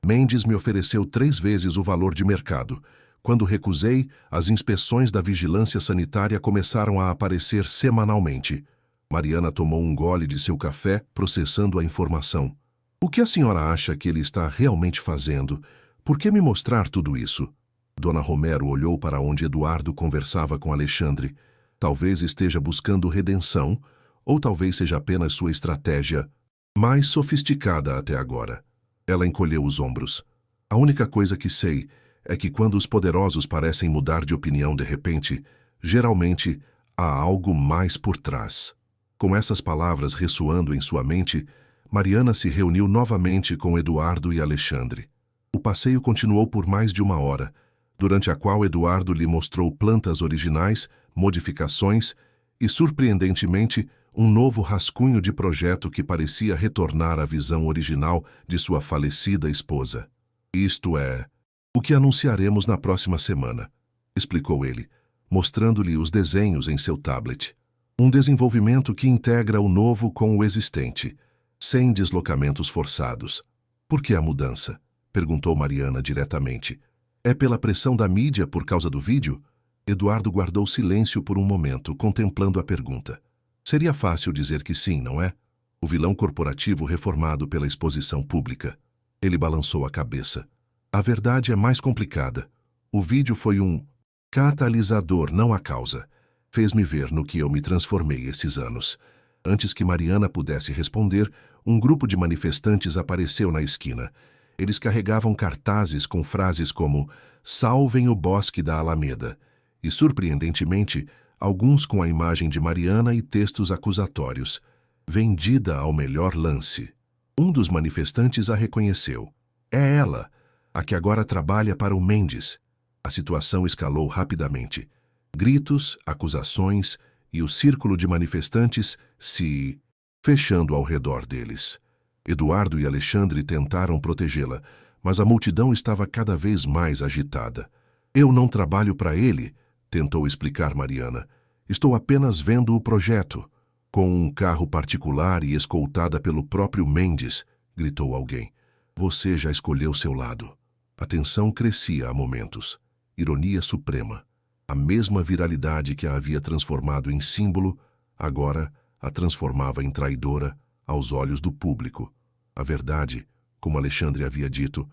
"Mendes me ofereceu 3 vezes o valor de mercado. Quando recusei, as inspeções da vigilância sanitária começaram a aparecer semanalmente." Mariana tomou um gole de seu café, processando a informação. "O que a senhora acha que ele está realmente fazendo? Por que me mostrar tudo isso?" Dona Romero olhou para onde Eduardo conversava com Alexandre. Talvez esteja buscando redenção, ou talvez seja apenas sua estratégia mais sofisticada até agora. Ela encolheu os ombros. "A única coisa que sei é que quando os poderosos parecem mudar de opinião de repente, geralmente há algo mais por trás." Com essas palavras ressoando em sua mente, Mariana se reuniu novamente com Eduardo e Alexandre. O passeio continuou por mais de 1 hora, durante a qual Eduardo lhe mostrou plantas originais, modificações e, surpreendentemente, um novo rascunho de projeto que parecia retornar à visão original de sua falecida esposa. "Isto é o que anunciaremos na próxima semana", explicou ele, mostrando-lhe os desenhos em seu tablet. "Um desenvolvimento que integra o novo com o existente, sem deslocamentos forçados." "Por que a mudança?" perguntou Mariana diretamente. "É pela pressão da mídia por causa do vídeo?" Eduardo guardou silêncio por um momento, contemplando a pergunta. Seria fácil dizer que sim, não é? O vilão corporativo reformado pela exposição pública. Ele balançou a cabeça. "A verdade é mais complicada. O vídeo foi um catalisador, não a causa. Fez-me ver no que eu me transformei esses anos." Antes que Mariana pudesse responder, um grupo de manifestantes apareceu na esquina. Eles carregavam cartazes com frases como "Salvem o bosque da Alameda" e, surpreendentemente, alguns com a imagem de Mariana e textos acusatórios. "Vendida ao melhor lance." Um dos manifestantes a reconheceu. "É ela, a que agora trabalha para o Mendes." A situação escalou rapidamente. Gritos, acusações e o círculo de manifestantes se fechando ao redor deles. Eduardo e Alexandre tentaram protegê-la, mas a multidão estava cada vez mais agitada. "Eu não trabalho para ele", tentou explicar Mariana. "Estou apenas vendo o projeto." "Com um carro particular e escoltada pelo próprio Mendes", gritou alguém. "Você já escolheu seu lado." A tensão crescia a momentos. Ironia suprema. A mesma viralidade que a havia transformado em símbolo, agora a transformava em traidora aos olhos do público. A verdade, como Alexandre havia dito,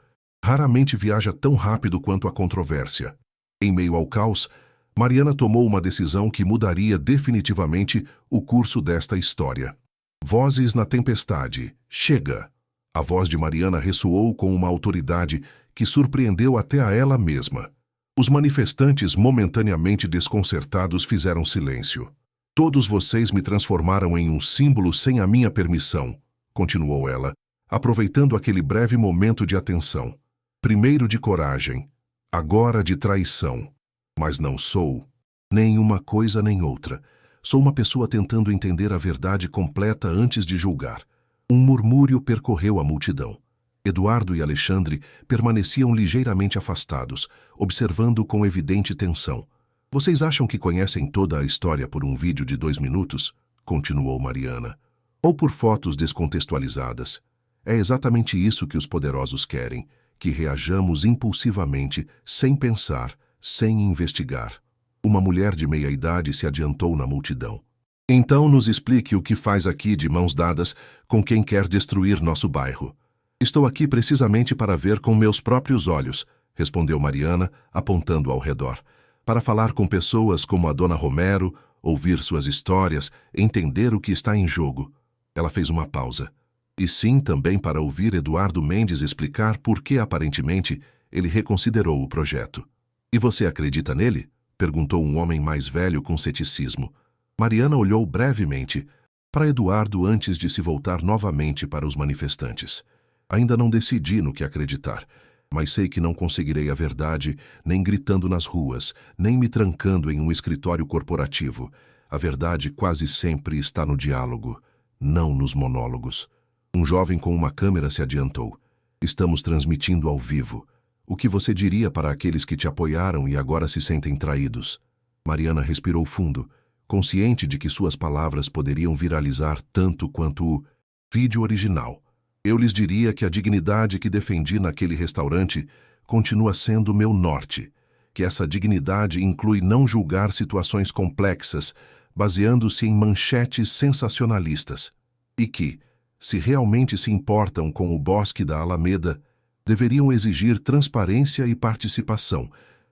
raramente viaja tão rápido quanto a controvérsia. Em meio ao caos, Mariana tomou uma decisão que mudaria definitivamente o curso desta história. Vozes na tempestade. Chega! A voz de Mariana ressoou com uma autoridade que surpreendeu até a ela mesma. Os manifestantes, momentaneamente desconcertados, fizeram silêncio. "Todos vocês me transformaram em um símbolo sem a minha permissão", continuou ela, aproveitando aquele breve momento de atenção. "Primeiro de coragem, agora de traição. Mas não sou nem uma coisa nem outra. Sou uma pessoa tentando entender a verdade completa antes de julgar." Um murmúrio percorreu a multidão. Eduardo e Alexandre permaneciam ligeiramente afastados, observando com evidente tensão. "Vocês acham que conhecem toda a história por um vídeo de 2 minutos?" continuou Mariana. "Ou por fotos descontextualizadas? É exatamente isso que os poderosos querem, que reajamos impulsivamente, sem pensar, sem investigar. Uma mulher de meia-idade se adiantou na multidão. Então nos explique o que faz aqui de mãos dadas com quem quer destruir nosso bairro. Estou aqui precisamente para ver com meus próprios olhos, respondeu Mariana, apontando ao redor. Para falar com pessoas como a Dona Romero, ouvir suas histórias, entender o que está em jogo. Ela fez uma pausa. E sim, também para ouvir Eduardo Mendes explicar por que, aparentemente, ele reconsiderou o projeto. E você acredita nele? Perguntou um homem mais velho com ceticismo. Mariana olhou brevemente para Eduardo antes de se voltar novamente para os manifestantes. Ainda não decidi no que acreditar, mas sei que não conseguirei a verdade nem gritando nas ruas, nem me trancando em um escritório corporativo. A verdade quase sempre está no diálogo, não nos monólogos. Um jovem com uma câmera se adiantou. Estamos transmitindo ao vivo. O que você diria para aqueles que te apoiaram e agora se sentem traídos? Mariana respirou fundo, consciente de que suas palavras poderiam viralizar tanto quanto o vídeo original. Eu lhes diria que a dignidade que defendi naquele restaurante continua sendo meu norte, que essa dignidade inclui não julgar situações complexas, baseando-se em manchetes sensacionalistas, e que, se realmente se importam com o bosque da Alameda, deveriam exigir transparência e participação,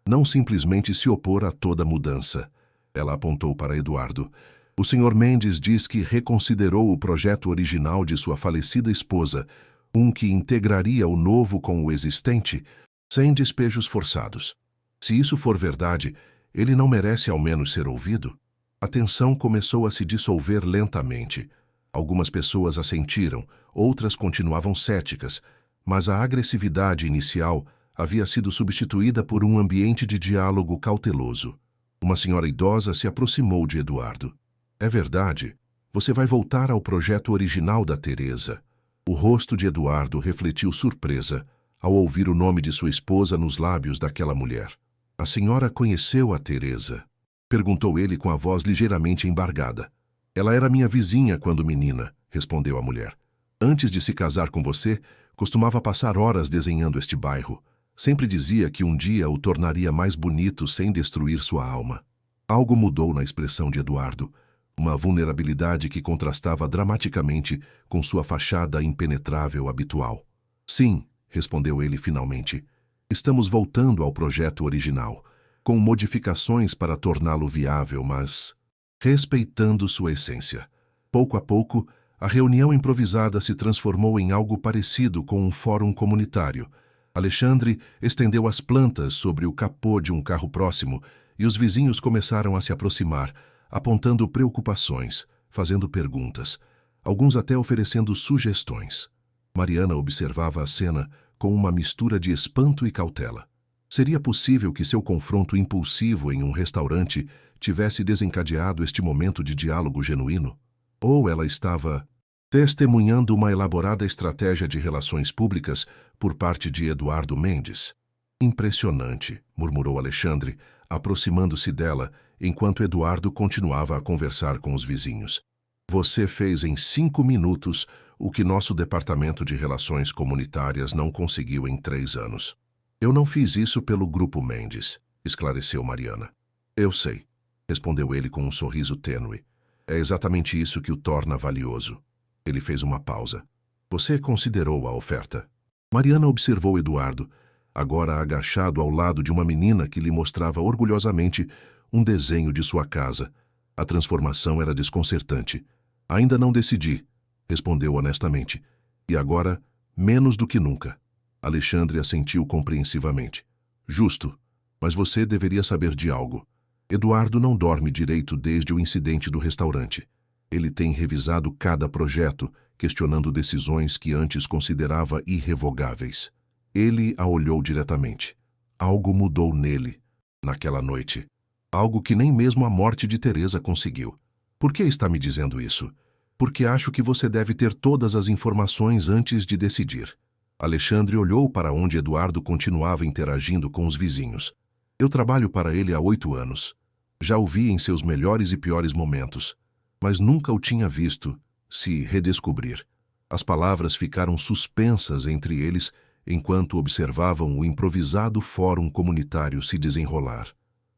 não simplesmente se opor a toda mudança. Ela apontou para Eduardo. O Sr. Mendes diz que reconsiderou o projeto original de sua falecida esposa, um que integraria o novo com o existente, sem despejos forçados. Se isso for verdade, ele não merece ao menos ser ouvido? A tensão começou a se dissolver lentamente. Algumas pessoas assentiram, outras continuavam céticas, mas a agressividade inicial havia sido substituída por um ambiente de diálogo cauteloso. Uma senhora idosa se aproximou de Eduardo. É verdade, você vai voltar ao projeto original da Teresa. O rosto de Eduardo refletiu surpresa ao ouvir o nome de sua esposa nos lábios daquela mulher. A senhora conheceu a Teresa? Perguntou ele com a voz ligeiramente embargada. Ela era minha vizinha quando menina, respondeu a mulher. Antes de se casar com você, costumava passar horas desenhando este bairro. Sempre dizia que um dia o tornaria mais bonito sem destruir sua alma. Algo mudou na expressão de Eduardo, uma vulnerabilidade que contrastava dramaticamente com sua fachada impenetrável habitual. Sim, respondeu ele finalmente. Estamos voltando ao projeto original, com modificações para torná-lo viável, mas respeitando sua essência. Pouco a pouco, a reunião improvisada se transformou em algo parecido com um fórum comunitário. Alexandre estendeu as plantas sobre o capô de um carro próximo e os vizinhos começaram a se aproximar, apontando preocupações, fazendo perguntas, alguns até oferecendo sugestões. Mariana observava a cena com uma mistura de espanto e cautela. Seria possível que seu confronto impulsivo em um restaurante tivesse desencadeado este momento de diálogo genuíno? Ou ela estava testemunhando uma elaborada estratégia de relações públicas por parte de Eduardo Mendes? Impressionante, murmurou Alexandre, aproximando-se dela, enquanto Eduardo continuava a conversar com os vizinhos. Você fez em 5 minutos o que nosso departamento de relações comunitárias não conseguiu em 3 anos. Eu não fiz isso pelo Grupo Mendes, esclareceu Mariana. Eu sei, respondeu ele com um sorriso tênue. É exatamente isso que o torna valioso. Ele fez uma pausa. Você considerou a oferta? Mariana observou Eduardo, agora agachado ao lado de uma menina que lhe mostrava orgulhosamente um desenho de sua casa. A transformação era desconcertante. Ainda não decidi, respondeu honestamente. E agora, menos do que nunca. Alexandre assentiu compreensivamente. Justo, mas você deveria saber de algo. Eduardo não dorme direito desde o incidente do restaurante. Ele tem revisado cada projeto, questionando decisões que antes considerava irrevogáveis. Ele a olhou diretamente. Algo mudou nele, naquela noite. Algo que nem mesmo a morte de Teresa conseguiu. Por que está me dizendo isso? Porque acho que você deve ter todas as informações antes de decidir. Alexandre olhou para onde Eduardo continuava interagindo com os vizinhos. Eu trabalho para ele há 8 anos. Já o vi em seus melhores e piores momentos, mas nunca o tinha visto se redescobrir. As palavras ficaram suspensas entre eles enquanto observavam o improvisado fórum comunitário se desenrolar.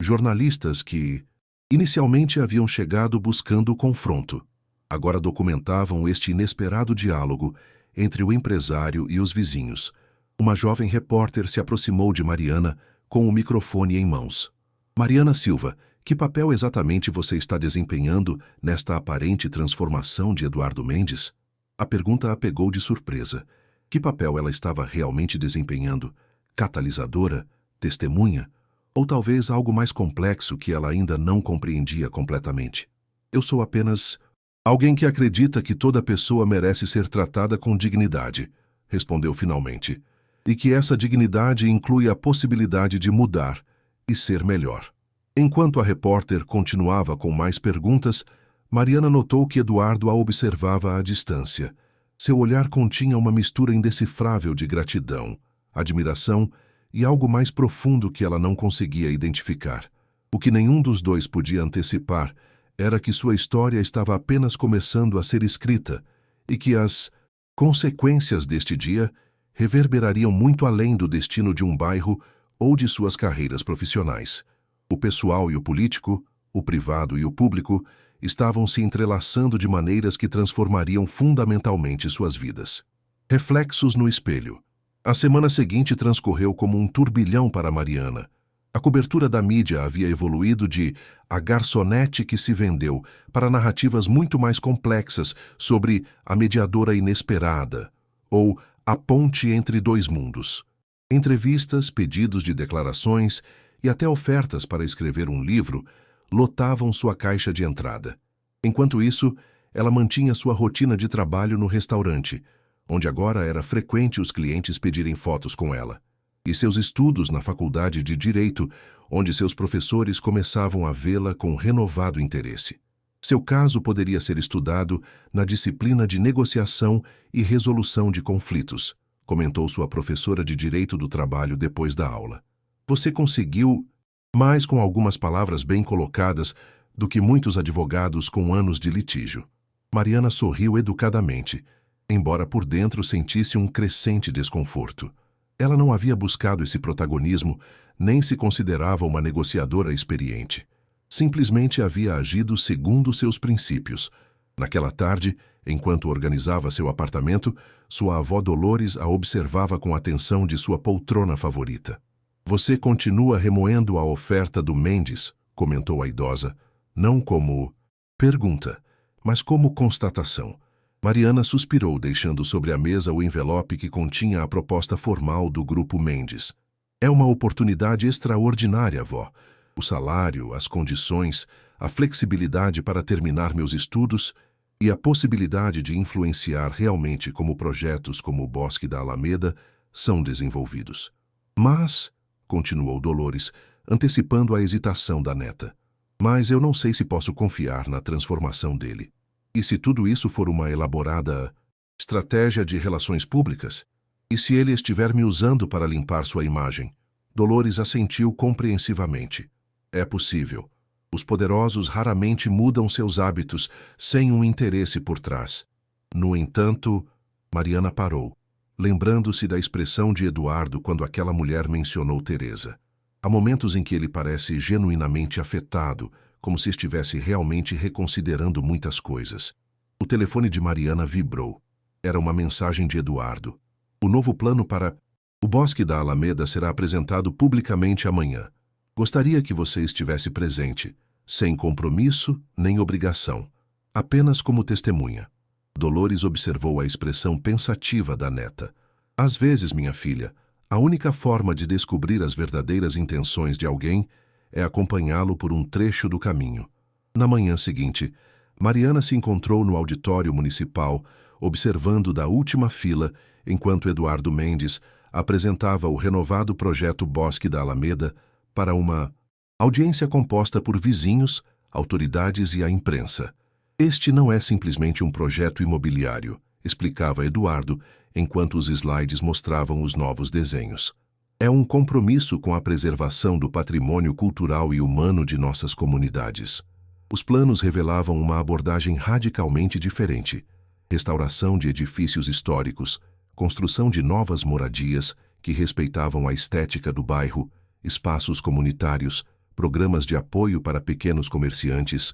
Jornalistas que, inicialmente, haviam chegado buscando o confronto, agora documentavam este inesperado diálogo entre o empresário e os vizinhos. Uma jovem repórter se aproximou de Mariana com o microfone em mãos. Mariana Silva, que papel exatamente você está desempenhando nesta aparente transformação de Eduardo Mendes? A pergunta a pegou de surpresa. Que papel ela estava realmente desempenhando? Catalisadora? Testemunha? Ou talvez algo mais complexo que ela ainda não compreendia completamente? Eu sou apenas alguém que acredita que toda pessoa merece ser tratada com dignidade, respondeu finalmente, e que essa dignidade inclui a possibilidade de mudar e ser melhor. Enquanto a repórter continuava com mais perguntas, Mariana notou que Eduardo a observava à distância. Seu olhar continha uma mistura indecifrável de gratidão, admiração e algo mais profundo que ela não conseguia identificar. O que nenhum dos dois podia antecipar era que sua história estava apenas começando a ser escrita e que as consequências deste dia reverberariam muito além do destino de um bairro ou de suas carreiras profissionais. O pessoal e o político, o privado e o público, estavam se entrelaçando de maneiras que transformariam fundamentalmente suas vidas. Reflexos no espelho. A semana seguinte transcorreu como um turbilhão para Mariana. A cobertura da mídia havia evoluído de A Garçonete que se vendeu para narrativas muito mais complexas sobre A Mediadora Inesperada ou A Ponte entre Dois Mundos. Entrevistas, pedidos de declarações e até ofertas para escrever um livro lotavam sua caixa de entrada. Enquanto isso, ela mantinha sua rotina de trabalho no restaurante, onde agora era frequente os clientes pedirem fotos com ela, e seus estudos na faculdade de Direito, onde seus professores começavam a vê-la com renovado interesse. Seu caso poderia ser estudado na disciplina de negociação e resolução de conflitos, comentou sua professora de Direito do Trabalho depois da aula. Você conseguiu mais com algumas palavras bem colocadas do que muitos advogados com anos de litígio. Mariana sorriu educadamente, embora por dentro sentisse um crescente desconforto. Ela não havia buscado esse protagonismo, nem se considerava uma negociadora experiente. Simplesmente havia agido segundo seus princípios. Naquela tarde, enquanto organizava seu apartamento, sua avó Dolores a observava com atenção de sua poltrona favorita. Você continua remoendo a oferta do Mendes, comentou a idosa, não como pergunta, mas como constatação. Mariana suspirou, deixando sobre a mesa o envelope que continha a proposta formal do Grupo Mendes. É uma oportunidade extraordinária, avó. O salário, as condições, a flexibilidade para terminar meus estudos e a possibilidade de influenciar realmente como projetos como o Bosque da Alameda são desenvolvidos. Mas, continuou Dolores, antecipando a hesitação da neta, mas eu não sei se posso confiar na transformação dele. E se tudo isso for uma elaborada estratégia de relações públicas? E se ele estiver me usando para limpar sua imagem? Dolores assentiu compreensivamente. É possível. Os poderosos raramente mudam seus hábitos sem um interesse por trás. No entanto, Mariana parou, lembrando-se da expressão de Eduardo quando aquela mulher mencionou Teresa. Há momentos em que ele parece genuinamente afetado, como se estivesse realmente reconsiderando muitas coisas. O telefone de Mariana vibrou. Era uma mensagem de Eduardo. O novo plano para o Bosque da Alameda será apresentado publicamente amanhã. Gostaria que você estivesse presente, sem compromisso nem obrigação, apenas como testemunha. Dolores observou a expressão pensativa da neta. Às vezes, minha filha, a única forma de descobrir as verdadeiras intenções de alguém é acompanhá-lo por um trecho do caminho. Na manhã seguinte, Mariana se encontrou no auditório municipal, observando da última fila, enquanto Eduardo Mendes apresentava o renovado projeto Bosque da Alameda para uma audiência composta por vizinhos, autoridades e a imprensa. Este não é simplesmente um projeto imobiliário, explicava Eduardo, enquanto os slides mostravam os novos desenhos. É um compromisso com a preservação do patrimônio cultural e humano de nossas comunidades. Os planos revelavam uma abordagem radicalmente diferente. restauração de edifícios históricos, construção de novas moradias que respeitavam a estética do bairro, espaços comunitários, programas de apoio para pequenos comerciantes,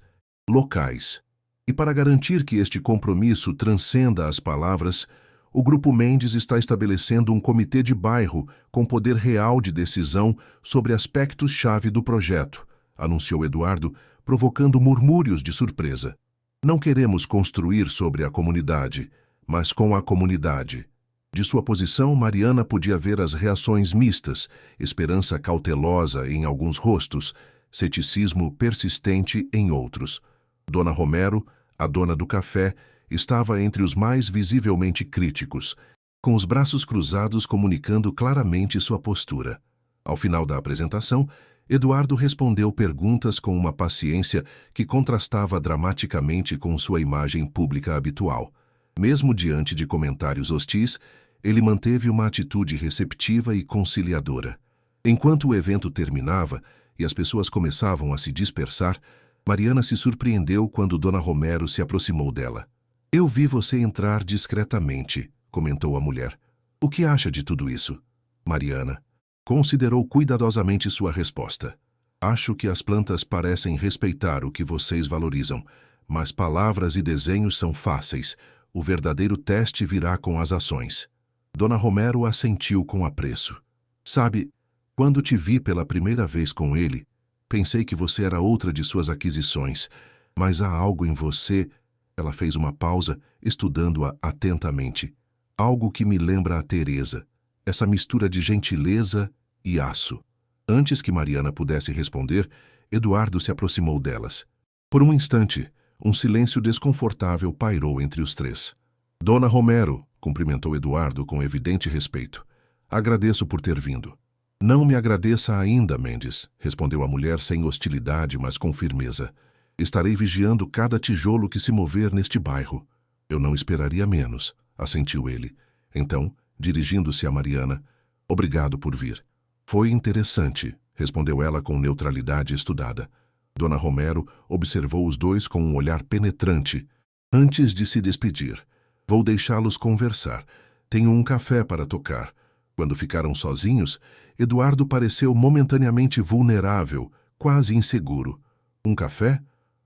locais. E para garantir que este compromisso transcenda as palavras, o Grupo Mendes está estabelecendo um comitê de bairro com poder real de decisão sobre aspectos-chave do projeto, anunciou Eduardo, provocando murmúrios de surpresa. Não queremos construir sobre a comunidade, mas com a comunidade. De sua posição, Mariana podia ver as reações mistas, esperança cautelosa em alguns rostos, ceticismo persistente em outros. Dona Romero, a dona do café, estava entre os mais visivelmente críticos, com os braços cruzados comunicando claramente sua postura. Ao final da apresentação, Eduardo respondeu perguntas com uma paciência que contrastava dramaticamente com sua imagem pública habitual. Mesmo diante de comentários hostis, ele manteve uma atitude receptiva e conciliadora. Enquanto o evento terminava e as pessoas começavam a se dispersar, Mariana se surpreendeu quando Dona Romero se aproximou dela. "Eu vi você entrar discretamente", comentou a mulher. "O que acha de tudo isso?" Mariana considerou cuidadosamente sua resposta. "Acho que as plantas parecem respeitar o que vocês valorizam, mas palavras e desenhos são fáceis. O verdadeiro teste virá com as ações." Dona Romero assentiu com apreço. "Sabe, quando te vi pela primeira vez com ele, pensei que você era outra de suas aquisições, mas há algo em você." Ela fez uma pausa, estudando-a atentamente. "Algo que me lembra a Teresa, essa mistura de gentileza e aço." Antes que Mariana pudesse responder, Eduardo se aproximou delas. Por um instante, um silêncio desconfortável pairou entre os três. "Dona Romero", cumprimentou Eduardo com evidente respeito. "Agradeço por ter vindo." "Não me agradeça ainda, Mendes", respondeu a mulher sem hostilidade, mas com firmeza. "Estarei vigiando cada tijolo que se mover neste bairro." "Eu não esperaria menos", assentiu ele. Então, dirigindo-se a Mariana, "Obrigado por vir." "Foi interessante", respondeu ela com neutralidade estudada. Dona Romero observou os dois com um olhar penetrante. Antes de se despedir, "Vou deixá-los conversar. Tenho um café para tocar." Quando ficaram sozinhos, Eduardo pareceu momentaneamente vulnerável, quase inseguro. "Um café?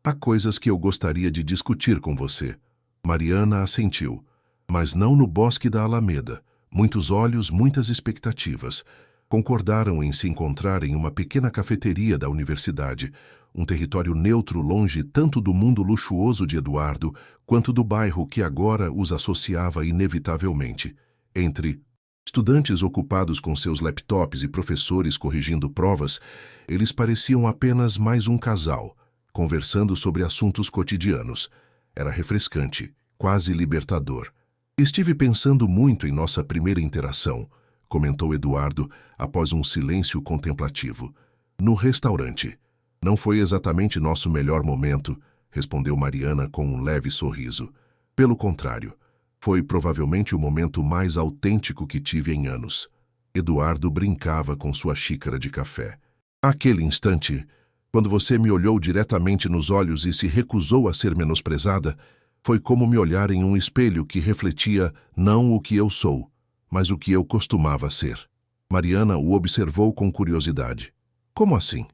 Há coisas que eu gostaria de discutir com você." Mariana assentiu. "Mas não no bosque da Alameda. Muitos olhos, muitas expectativas." Concordaram em se encontrar em uma pequena cafeteria da universidade, um território neutro longe tanto do mundo luxuoso de Eduardo quanto do bairro que agora os associava inevitavelmente. Entre estudantes ocupados com seus laptops e professores corrigindo provas, eles pareciam apenas mais um casal, conversando sobre assuntos cotidianos. Era refrescante, quase libertador. "Estive pensando muito em nossa primeira interação", comentou Eduardo após um silêncio contemplativo. "No restaurante. Não foi exatamente nosso melhor momento", respondeu Mariana com um leve sorriso. "Pelo contrário, foi provavelmente o momento mais autêntico que tive em anos." Eduardo brincava com sua xícara de café. "Aquele instante, quando você me olhou diretamente nos olhos e se recusou a ser menosprezada, foi como me olhar em um espelho que refletia não o que eu sou, mas o que eu costumava ser." Mariana o observou com curiosidade. "Como assim?"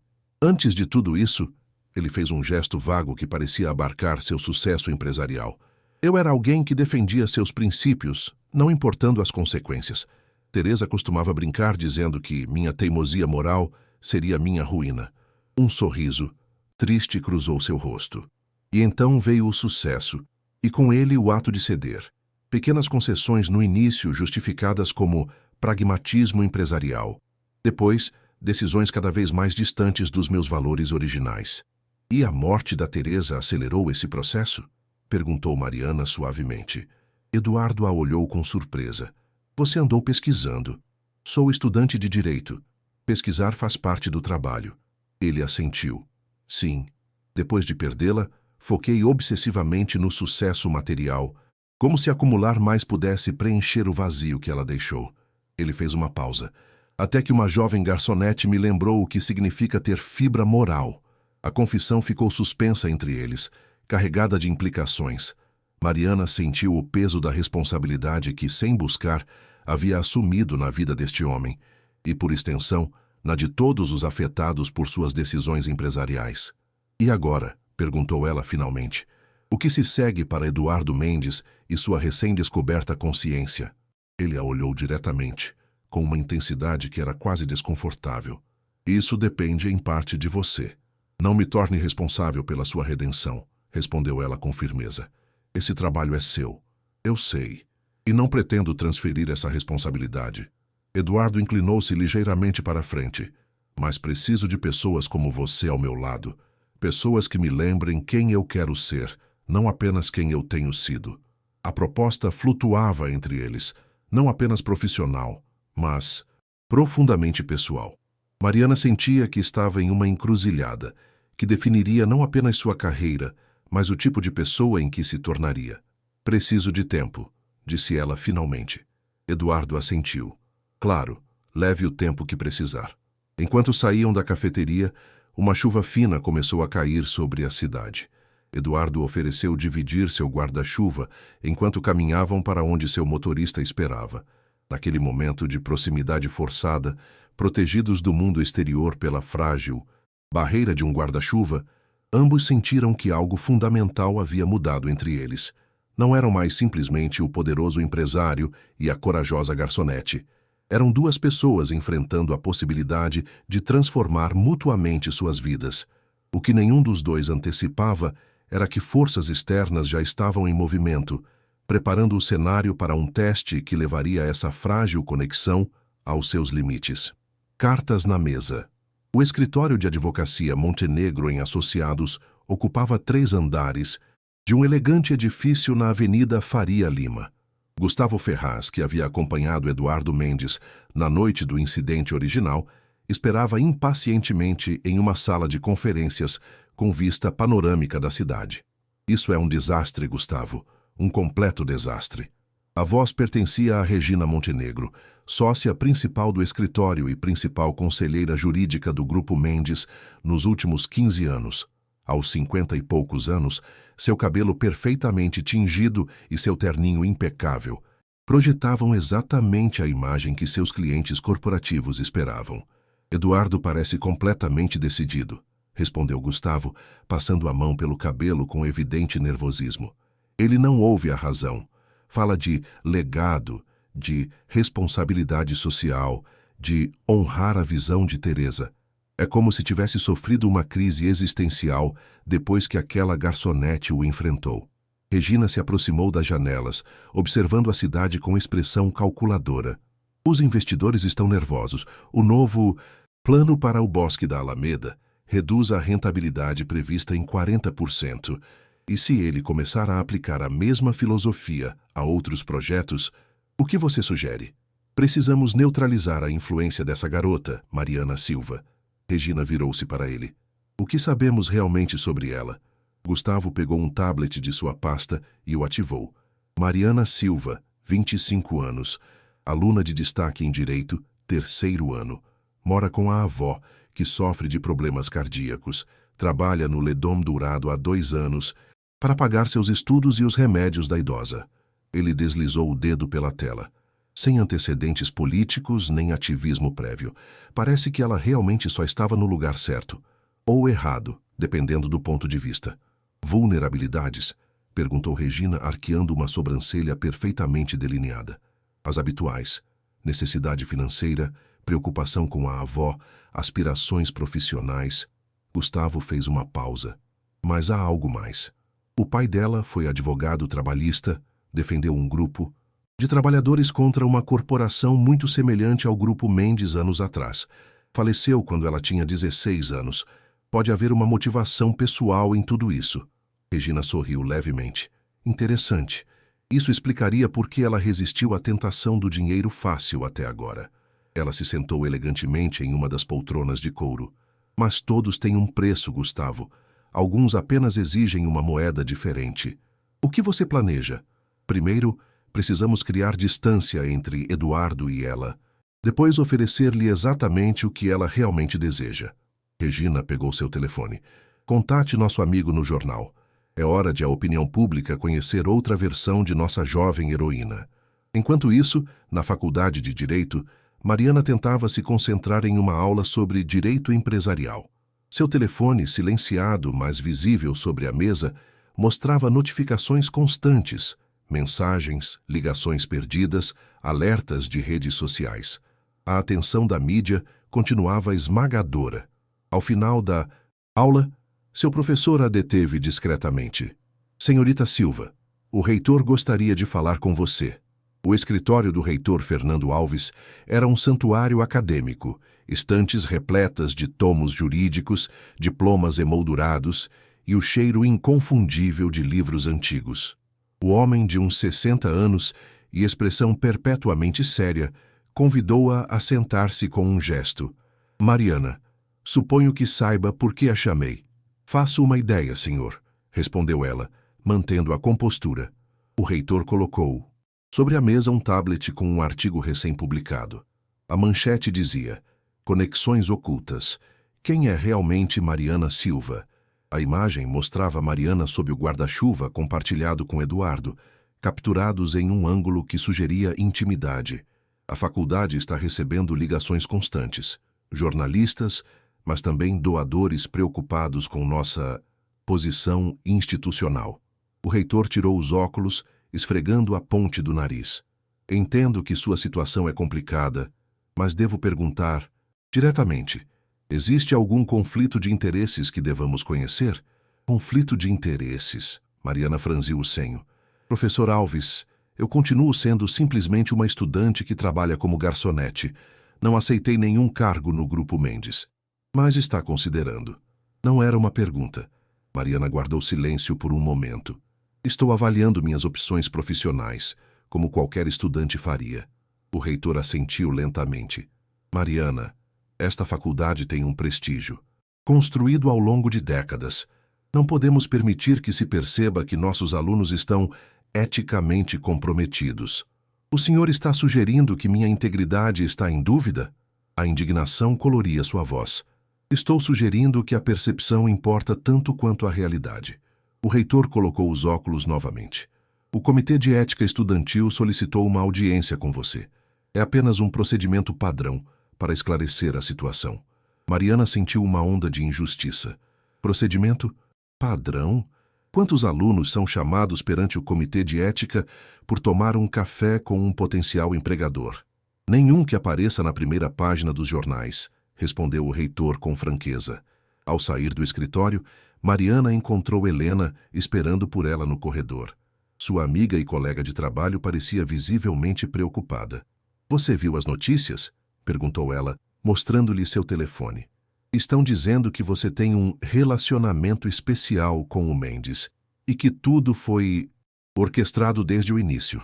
"Antes de tudo isso", ele fez um gesto vago que parecia abarcar seu sucesso empresarial. "Eu era alguém que defendia seus princípios, não importando as consequências. Teresa costumava brincar dizendo que minha teimosia moral seria minha ruína." Um sorriso triste cruzou seu rosto. E então veio o sucesso, e com ele o ato de ceder. Pequenas concessões no início justificadas como pragmatismo empresarial. Depois, decisões cada vez mais distantes dos meus valores originais. "E a morte da Teresa acelerou esse processo?" perguntou Mariana suavemente. Eduardo a olhou com surpresa. "Você andou pesquisando." "Sou estudante de direito. Pesquisar faz parte do trabalho." Ele assentiu. "Sim. Depois de perdê-la, foquei obsessivamente no sucesso material, como se acumular mais pudesse preencher o vazio que ela deixou." Ele fez uma pausa, até que uma jovem garçonete me lembrou o que significa ter fibra moral. A confissão ficou suspensa entre eles, carregada de implicações. Mariana sentiu o peso da responsabilidade que, sem buscar, havia assumido na vida deste homem e, por extensão, na de todos os afetados por suas decisões empresariais. E agora? Perguntou ela finalmente. O que se segue para Eduardo Mendes e sua recém-descoberta consciência? Ele a olhou diretamente, com uma intensidade que era quase desconfortável. Isso depende em parte de você. Não me torne responsável pela sua redenção, respondeu ela com firmeza. Esse trabalho é seu. Eu sei. E não pretendo transferir essa responsabilidade. Eduardo inclinou-se ligeiramente para a frente. Mas preciso de pessoas como você ao meu lado. Pessoas que me lembrem quem eu quero ser, não apenas quem eu tenho sido. A proposta flutuava entre eles, não apenas profissional, mas profundamente pessoal. Mariana sentia que estava em uma encruzilhada, que definiria não apenas sua carreira, mas o tipo de pessoa em que se tornaria. Preciso de tempo, disse ela finalmente. Eduardo assentiu. Claro, leve o tempo que precisar. Enquanto saíam da cafeteria, uma chuva fina começou a cair sobre a cidade. Eduardo ofereceu dividir seu guarda-chuva enquanto caminhavam para onde seu motorista esperava. Naquele momento de proximidade forçada, protegidos do mundo exterior pela frágil barreira de um guarda-chuva, ambos sentiram que algo fundamental havia mudado entre eles. Não eram mais simplesmente o poderoso empresário e a corajosa garçonete. Eram duas pessoas enfrentando a possibilidade de transformar mutuamente suas vidas. O que nenhum dos dois antecipava era que forças externas já estavam em movimento, preparando o cenário para um teste que levaria essa frágil conexão aos seus limites. Cartas na mesa. O escritório de advocacia Montenegro em Associados ocupava 3 andares de um elegante edifício na Avenida Faria Lima. Gustavo Ferraz, que havia acompanhado Eduardo Mendes na noite do incidente original, esperava impacientemente em uma sala de conferências com vista panorâmica da cidade. Isso é um desastre, Gustavo. Um completo desastre. A voz pertencia a Regina Montenegro, sócia principal do escritório e principal conselheira jurídica do Grupo Mendes nos últimos 15 anos. Aos 50 e poucos anos, seu cabelo perfeitamente tingido e seu terninho impecável projetavam exatamente a imagem que seus clientes corporativos esperavam. Eduardo parece completamente decidido, respondeu Gustavo, passando a mão pelo cabelo com evidente nervosismo. Ele não ouve a razão. Fala de legado, de responsabilidade social, de honrar a visão de Teresa. É como se tivesse sofrido uma crise existencial depois que aquela garçonete o enfrentou. Regina se aproximou das janelas, observando a cidade com expressão calculadora. Os investidores estão nervosos. O novo plano para o Bosque da Alameda reduz a rentabilidade prevista em 40%. E se ele começar a aplicar a mesma filosofia a outros projetos, o que você sugere? Precisamos neutralizar a influência dessa garota, Mariana Silva. Regina virou-se para ele. O que sabemos realmente sobre ela? Gustavo pegou um tablet de sua pasta e o ativou. Mariana Silva, 25 anos, aluna de destaque em Direito, 3º ano. Mora com a avó, que sofre de problemas cardíacos. Trabalha no Ledom Dourado há 2 anos para pagar seus estudos e os remédios da idosa. Ele deslizou o dedo pela tela. Sem antecedentes políticos nem ativismo prévio. Parece que ela realmente só estava no lugar certo. Ou errado, dependendo do ponto de vista. Vulnerabilidades? Perguntou Regina, arqueando uma sobrancelha perfeitamente delineada. As habituais. Necessidade financeira, preocupação com a avó, aspirações profissionais. Gustavo fez uma pausa. Mas há algo mais. O pai dela foi advogado trabalhista, defendeu um grupo de trabalhadores contra uma corporação muito semelhante ao Grupo Mendes anos atrás. Faleceu quando ela tinha 16 anos. Pode haver uma motivação pessoal em tudo isso. Regina sorriu levemente. Interessante. Isso explicaria por que ela resistiu à tentação do dinheiro fácil até agora. Ela se sentou elegantemente em uma das poltronas de couro. Mas todos têm um preço, Gustavo. Alguns apenas exigem uma moeda diferente. O que você planeja? Primeiro, precisamos criar distância entre Eduardo e ela. Depois, oferecer-lhe exatamente o que ela realmente deseja. Regina pegou seu telefone. Contate nosso amigo no jornal. É hora de a opinião pública conhecer outra versão de nossa jovem heroína. Enquanto isso, na faculdade de Direito, Mariana tentava se concentrar em uma aula sobre direito empresarial. Seu telefone, silenciado, mas visível sobre a mesa, mostrava notificações constantes, mensagens, ligações perdidas, alertas de redes sociais. A atenção da mídia continuava esmagadora. Ao final da aula, seu professor a deteve discretamente. Senhorita Silva, o reitor gostaria de falar com você. O escritório do reitor Fernando Alves era um santuário acadêmico, estantes repletas de tomos jurídicos, diplomas emoldurados e o cheiro inconfundível de livros antigos. O homem de uns 60 anos e expressão perpetuamente séria convidou-a a sentar-se com um gesto. Mariana, suponho que saiba por que a chamei. Faço uma ideia, senhor, respondeu ela, mantendo a compostura. O reitor colocou sobre a mesa um tablet com um artigo recém-publicado. A manchete dizia: Conexões ocultas. Quem é realmente Mariana Silva? A imagem mostrava Mariana sob o guarda-chuva compartilhado com Eduardo, capturados em um ângulo que sugeria intimidade. A faculdade está recebendo ligações constantes. Jornalistas, mas também doadores preocupados com nossa posição institucional. O reitor tirou os óculos, esfregando a ponte do nariz. Entendo que sua situação é complicada, mas devo perguntar diretamente: existe algum conflito de interesses que devamos conhecer? Conflito de interesses. Mariana franziu o senho. Professor Alves, eu continuo sendo simplesmente uma estudante que trabalha como garçonete. Não aceitei nenhum cargo no Grupo Mendes. Mas está considerando. Não era uma pergunta. Mariana guardou silêncio por um momento. Estou avaliando minhas opções profissionais, como qualquer estudante faria. O reitor assentiu lentamente. Mariana, esta faculdade tem um prestígio, construído ao longo de décadas. Não podemos permitir que se perceba que nossos alunos estão eticamente comprometidos. O senhor está sugerindo que minha integridade está em dúvida? A indignação coloria sua voz. Estou sugerindo que a percepção importa tanto quanto a realidade. O reitor colocou os óculos novamente. O Comitê de Ética Estudantil solicitou uma audiência com você. É apenas um procedimento padrão para esclarecer a situação. Mariana sentiu uma onda de injustiça. Procedimento padrão? Quantos alunos são chamados perante o Comitê de Ética por tomar um café com um potencial empregador? Nenhum que apareça na primeira página dos jornais, respondeu o reitor com franqueza. Ao sair do escritório, Mariana encontrou Helena esperando por ela no corredor. Sua amiga e colega de trabalho parecia visivelmente preocupada. Você viu as notícias? Perguntou ela, mostrando-lhe seu telefone. Estão dizendo que você tem um relacionamento especial com o Mendes e que tudo foi orquestrado desde o início.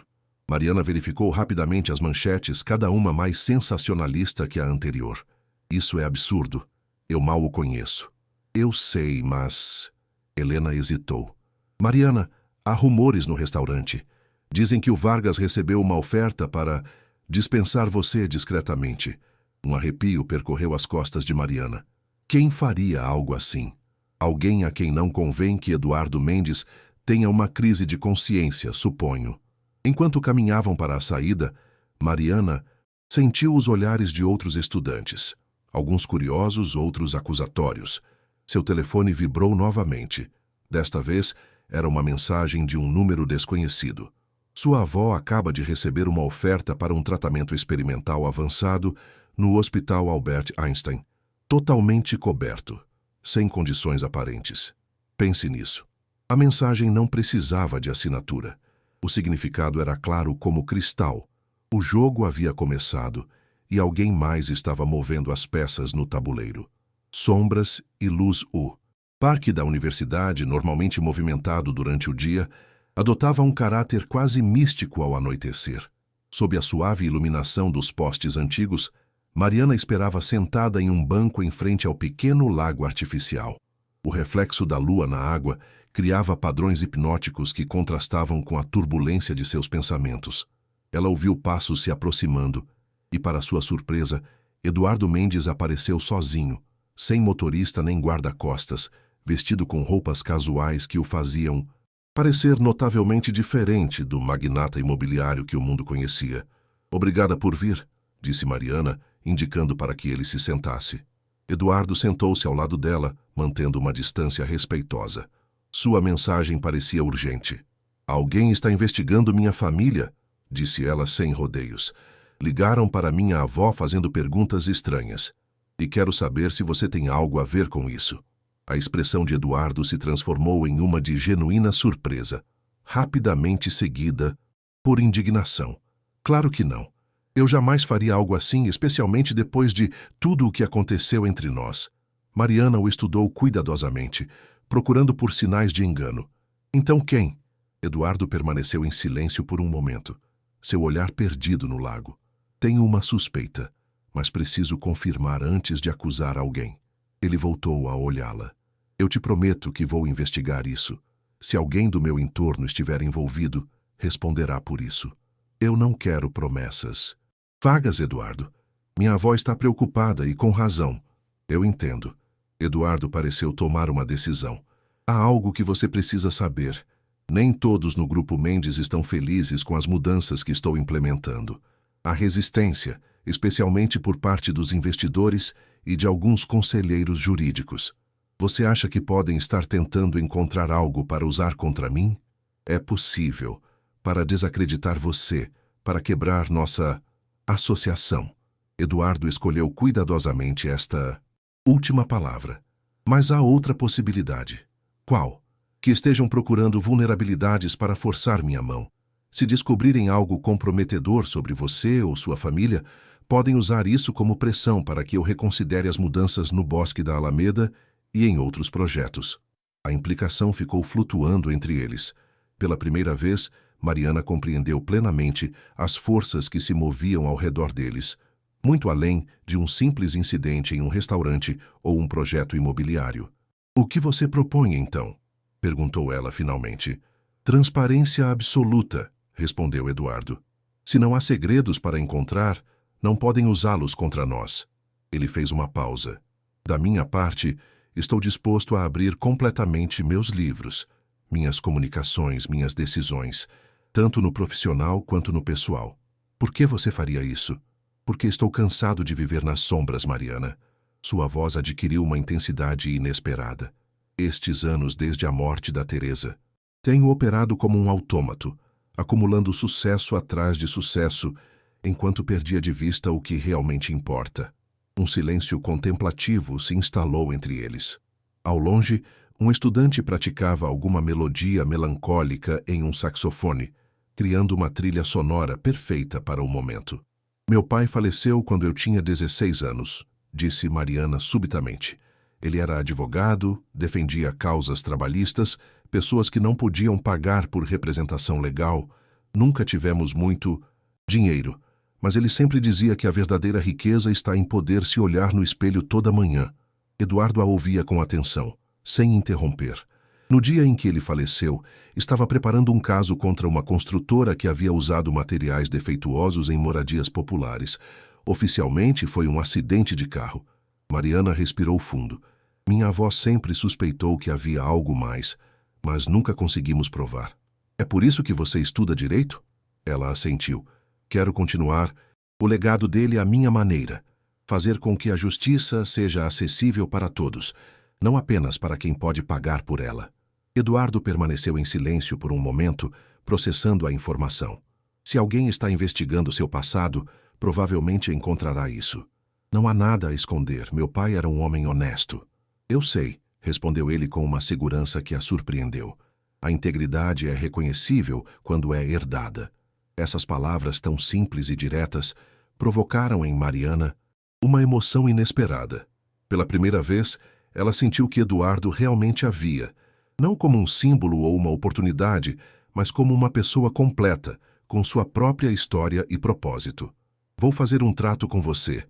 Mariana verificou rapidamente as manchetes, cada uma mais sensacionalista que a anterior. Isso é absurdo. Eu mal o conheço. Eu sei, mas... Helena hesitou. Mariana, há rumores no restaurante. Dizem que o Vargas recebeu uma oferta para dispensar você discretamente. Um arrepio percorreu as costas de Mariana. Quem faria algo assim? Alguém a quem não convém que Eduardo Mendes tenha uma crise de consciência, suponho. Enquanto caminhavam para a saída, Mariana sentiu os olhares de outros estudantes. Alguns curiosos, outros acusatórios. Seu telefone vibrou novamente. Desta vez, era uma mensagem de um número desconhecido. Sua avó acaba de receber uma oferta para um tratamento experimental avançado no Hospital Albert Einstein. Totalmente coberto, sem condições aparentes. Pense nisso. A mensagem não precisava de assinatura. O significado era claro como cristal. O jogo havia começado e alguém mais estava movendo as peças no tabuleiro. Sombras e luz. O parque da universidade, normalmente movimentado durante o dia, adotava um caráter quase místico ao anoitecer. Sob a suave iluminação dos postes antigos, Mariana esperava sentada em um banco em frente ao pequeno lago artificial. O reflexo da lua na água criava padrões hipnóticos que contrastavam com a turbulência de seus pensamentos. Ela ouviu passos se aproximando e, para sua surpresa, Eduardo Mendes apareceu sozinho, sem motorista nem guarda-costas, vestido com roupas casuais que o faziam parecer notavelmente diferente do magnata imobiliário que o mundo conhecia. Obrigada por vir, disse Mariana, indicando para que ele se sentasse. Eduardo sentou-se ao lado dela, mantendo uma distância respeitosa. Sua mensagem parecia urgente. Alguém está investigando minha família, disse ela sem rodeios. Ligaram para minha avó fazendo perguntas estranhas. E quero saber se você tem algo a ver com isso. A expressão de Eduardo se transformou em uma de genuína surpresa, rapidamente seguida por indignação. Claro que não. Eu jamais faria algo assim, especialmente depois de tudo o que aconteceu entre nós. Mariana o estudou cuidadosamente, procurando por sinais de engano. Então quem? Eduardo permaneceu em silêncio por um momento, seu olhar perdido no lago. Tenho uma suspeita, mas preciso confirmar antes de acusar alguém. Ele voltou a olhá-la. Eu te prometo que vou investigar isso. Se alguém do meu entorno estiver envolvido, responderá por isso. Eu não quero promessas vagas, Eduardo. Minha avó está preocupada e com razão. Eu entendo. Eduardo pareceu tomar uma decisão. Há algo que você precisa saber. Nem todos no Grupo Mendes estão felizes com as mudanças que estou implementando. Há resistência, especialmente por parte dos investidores e de alguns conselheiros jurídicos. Você acha que podem estar tentando encontrar algo para usar contra mim? É possível, para desacreditar você, para quebrar nossa associação. Eduardo escolheu cuidadosamente esta última palavra. Mas há outra possibilidade. Qual? Que estejam procurando vulnerabilidades para forçar minha mão. Se descobrirem algo comprometedor sobre você ou sua família, podem usar isso como pressão para que eu reconsidere as mudanças no Bosque da Alameda e em outros projetos. A implicação ficou flutuando entre eles. Pela primeira vez, Mariana compreendeu plenamente as forças que se moviam ao redor deles, muito além de um simples incidente em um restaurante ou um projeto imobiliário. O que você propõe, então? Perguntou ela finalmente. Transparência absoluta, respondeu Eduardo. Se não há segredos para encontrar, não podem usá-los contra nós. Ele fez uma pausa. Da minha parte, estou disposto a abrir completamente meus livros, minhas comunicações, minhas decisões, tanto no profissional quanto no pessoal. Por que você faria isso? Porque estou cansado de viver nas sombras, Mariana. Sua voz adquiriu uma intensidade inesperada. Estes anos desde a morte da Teresa, tenho operado como um autômato, acumulando sucesso atrás de sucesso, enquanto perdia de vista o que realmente importa. Um silêncio contemplativo se instalou entre eles. Ao longe, um estudante praticava alguma melodia melancólica em um saxofone, criando uma trilha sonora perfeita para o momento. Meu pai faleceu quando eu tinha 16 anos, disse Mariana subitamente. Ele era advogado, defendia causas trabalhistas, pessoas que não podiam pagar por representação legal. Nunca tivemos muito dinheiro, mas ele sempre dizia que a verdadeira riqueza está em poder se olhar no espelho toda manhã. Eduardo a ouvia com atenção, sem interromper. No dia em que ele faleceu, estava preparando um caso contra uma construtora que havia usado materiais defeituosos em moradias populares. Oficialmente, foi um acidente de carro. Mariana respirou fundo. Minha avó sempre suspeitou que havia algo mais, mas nunca conseguimos provar. É por isso que você estuda direito? Ela assentiu. Quero continuar o legado dele à minha maneira. Fazer com que a justiça seja acessível para todos, não apenas para quem pode pagar por ela. Eduardo permaneceu em silêncio por um momento, processando a informação. Se alguém está investigando seu passado, provavelmente encontrará isso. Não há nada a esconder, meu pai era um homem honesto. Eu sei, respondeu ele com uma segurança que a surpreendeu. A integridade é reconhecível quando é herdada. Essas palavras tão simples e diretas provocaram em Mariana uma emoção inesperada. Pela primeira vez, ela sentiu que Eduardo realmente a via, não como um símbolo ou uma oportunidade, mas como uma pessoa completa, com sua própria história e propósito. Vou fazer um trato com você,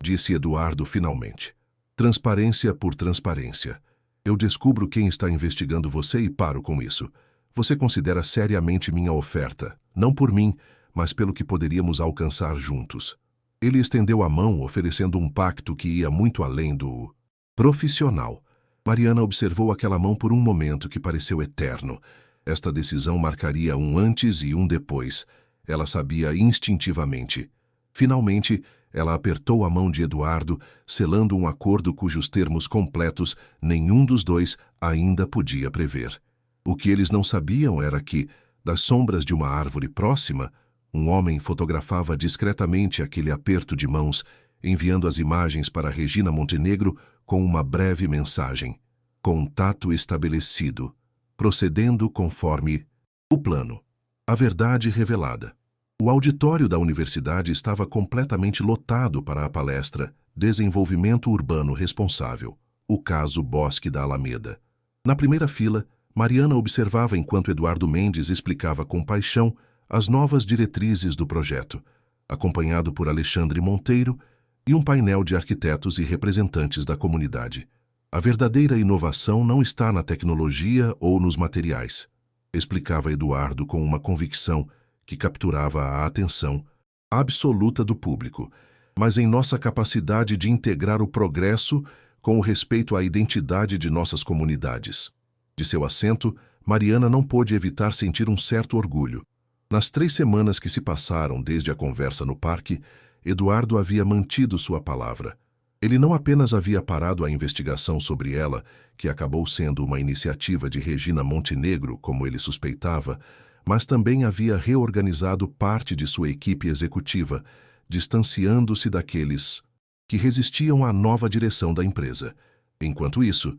disse Eduardo finalmente. Transparência por transparência. Eu descubro quem está investigando você e paro com isso. Você considera seriamente minha oferta, não por mim, mas pelo que poderíamos alcançar juntos. Ele estendeu a mão, oferecendo um pacto que ia muito além do profissional. Mariana observou aquela mão por um momento que pareceu eterno. Esta decisão marcaria um antes e um depois. Ela sabia instintivamente. Finalmente, ela apertou a mão de Eduardo, selando um acordo cujos termos completos nenhum dos dois ainda podia prever. O que eles não sabiam era que, das sombras de uma árvore próxima, um homem fotografava discretamente aquele aperto de mãos, enviando as imagens para Regina Montenegro com uma breve mensagem: contato estabelecido, procedendo conforme o plano. A verdade revelada. O auditório da universidade estava completamente lotado para a palestra Desenvolvimento Urbano Responsável, o caso Bosque da Alameda. Na primeira fila, Mariana observava enquanto Eduardo Mendes explicava com paixão as novas diretrizes do projeto, acompanhado por Alexandre Monteiro e um painel de arquitetos e representantes da comunidade. A verdadeira inovação não está na tecnologia ou nos materiais, explicava Eduardo com uma convicção que capturava a atenção absoluta do público, mas em nossa capacidade de integrar o progresso com o respeito à identidade de nossas comunidades. De seu assento, Mariana não pôde evitar sentir um certo orgulho. Nas 3 semanas que se passaram desde a conversa no parque, Eduardo havia mantido sua palavra. Ele não apenas havia parado a investigação sobre ela, que acabou sendo uma iniciativa de Regina Montenegro, como ele suspeitava, mas também havia reorganizado parte de sua equipe executiva, distanciando-se daqueles que resistiam à nova direção da empresa. Enquanto isso,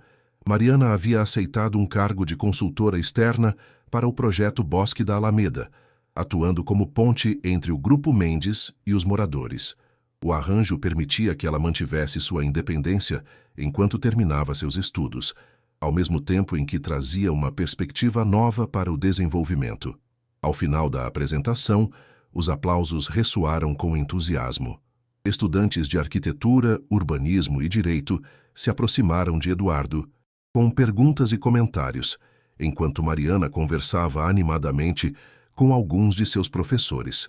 Mariana havia aceitado um cargo de consultora externa para o projeto Bosque da Alameda, atuando como ponte entre o Grupo Mendes e os moradores. O arranjo permitia que ela mantivesse sua independência enquanto terminava seus estudos, ao mesmo tempo em que trazia uma perspectiva nova para o desenvolvimento. Ao final da apresentação, os aplausos ressoaram com entusiasmo. Estudantes de arquitetura, urbanismo e direito se aproximaram de Eduardo, com perguntas e comentários, enquanto Mariana conversava animadamente com alguns de seus professores.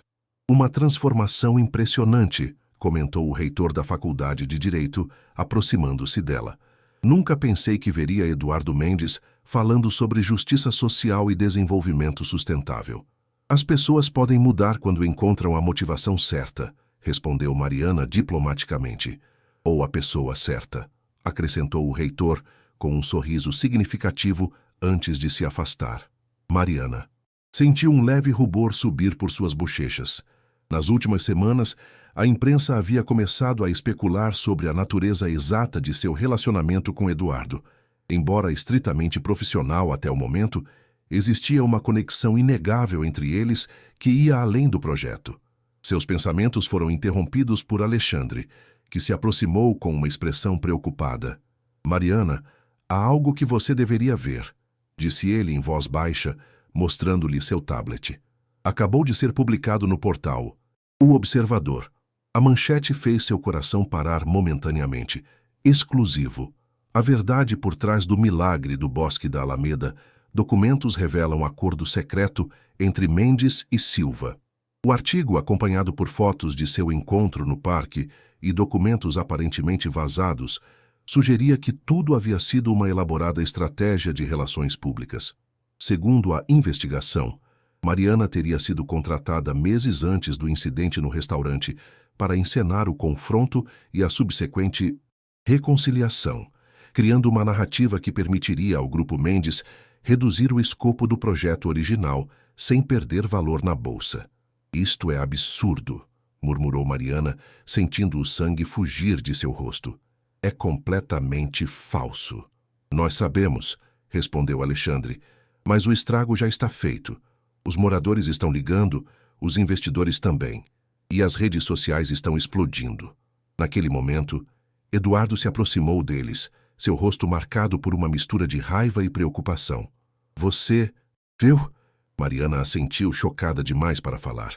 Uma transformação impressionante, comentou o reitor da Faculdade de Direito, aproximando-se dela. Nunca pensei que veria Eduardo Mendes falando sobre justiça social e desenvolvimento sustentável. As pessoas podem mudar quando encontram a motivação certa, respondeu Mariana diplomaticamente. Ou a pessoa certa, acrescentou o reitor com um sorriso significativo antes de se afastar. Mariana sentiu um leve rubor subir por suas bochechas. Nas últimas semanas, a imprensa havia começado a especular sobre a natureza exata de seu relacionamento com Eduardo. Embora estritamente profissional até o momento, existia uma conexão inegável entre eles que ia além do projeto. Seus pensamentos foram interrompidos por Alexandre, que se aproximou com uma expressão preocupada. Mariana, há algo que você deveria ver, disse ele em voz baixa, mostrando-lhe seu tablet. Acabou de ser publicado no portal O Observador. A manchete fez seu coração parar momentaneamente. Exclusivo. A verdade por trás do milagre do Bosque da Alameda. Documentos revelam acordo secreto entre Mendes e Silva. O artigo, acompanhado por fotos de seu encontro no parque e documentos aparentemente vazados, sugeria que tudo havia sido uma elaborada estratégia de relações públicas. Segundo a investigação, Mariana teria sido contratada meses antes do incidente no restaurante para encenar o confronto e a subsequente reconciliação, criando uma narrativa que permitiria ao Grupo Mendes reduzir o escopo do projeto original sem perder valor na bolsa. Isto é absurdo, murmurou Mariana, sentindo o sangue fugir de seu rosto. É completamente falso. Nós sabemos, respondeu Alexandre, mas o estrago já está feito. Os moradores estão ligando, os investidores também, e as redes sociais estão explodindo. Naquele momento, Eduardo se aproximou deles, seu rosto marcado por uma mistura de raiva e preocupação. Você viu? Mariana assentiu, chocada demais para falar.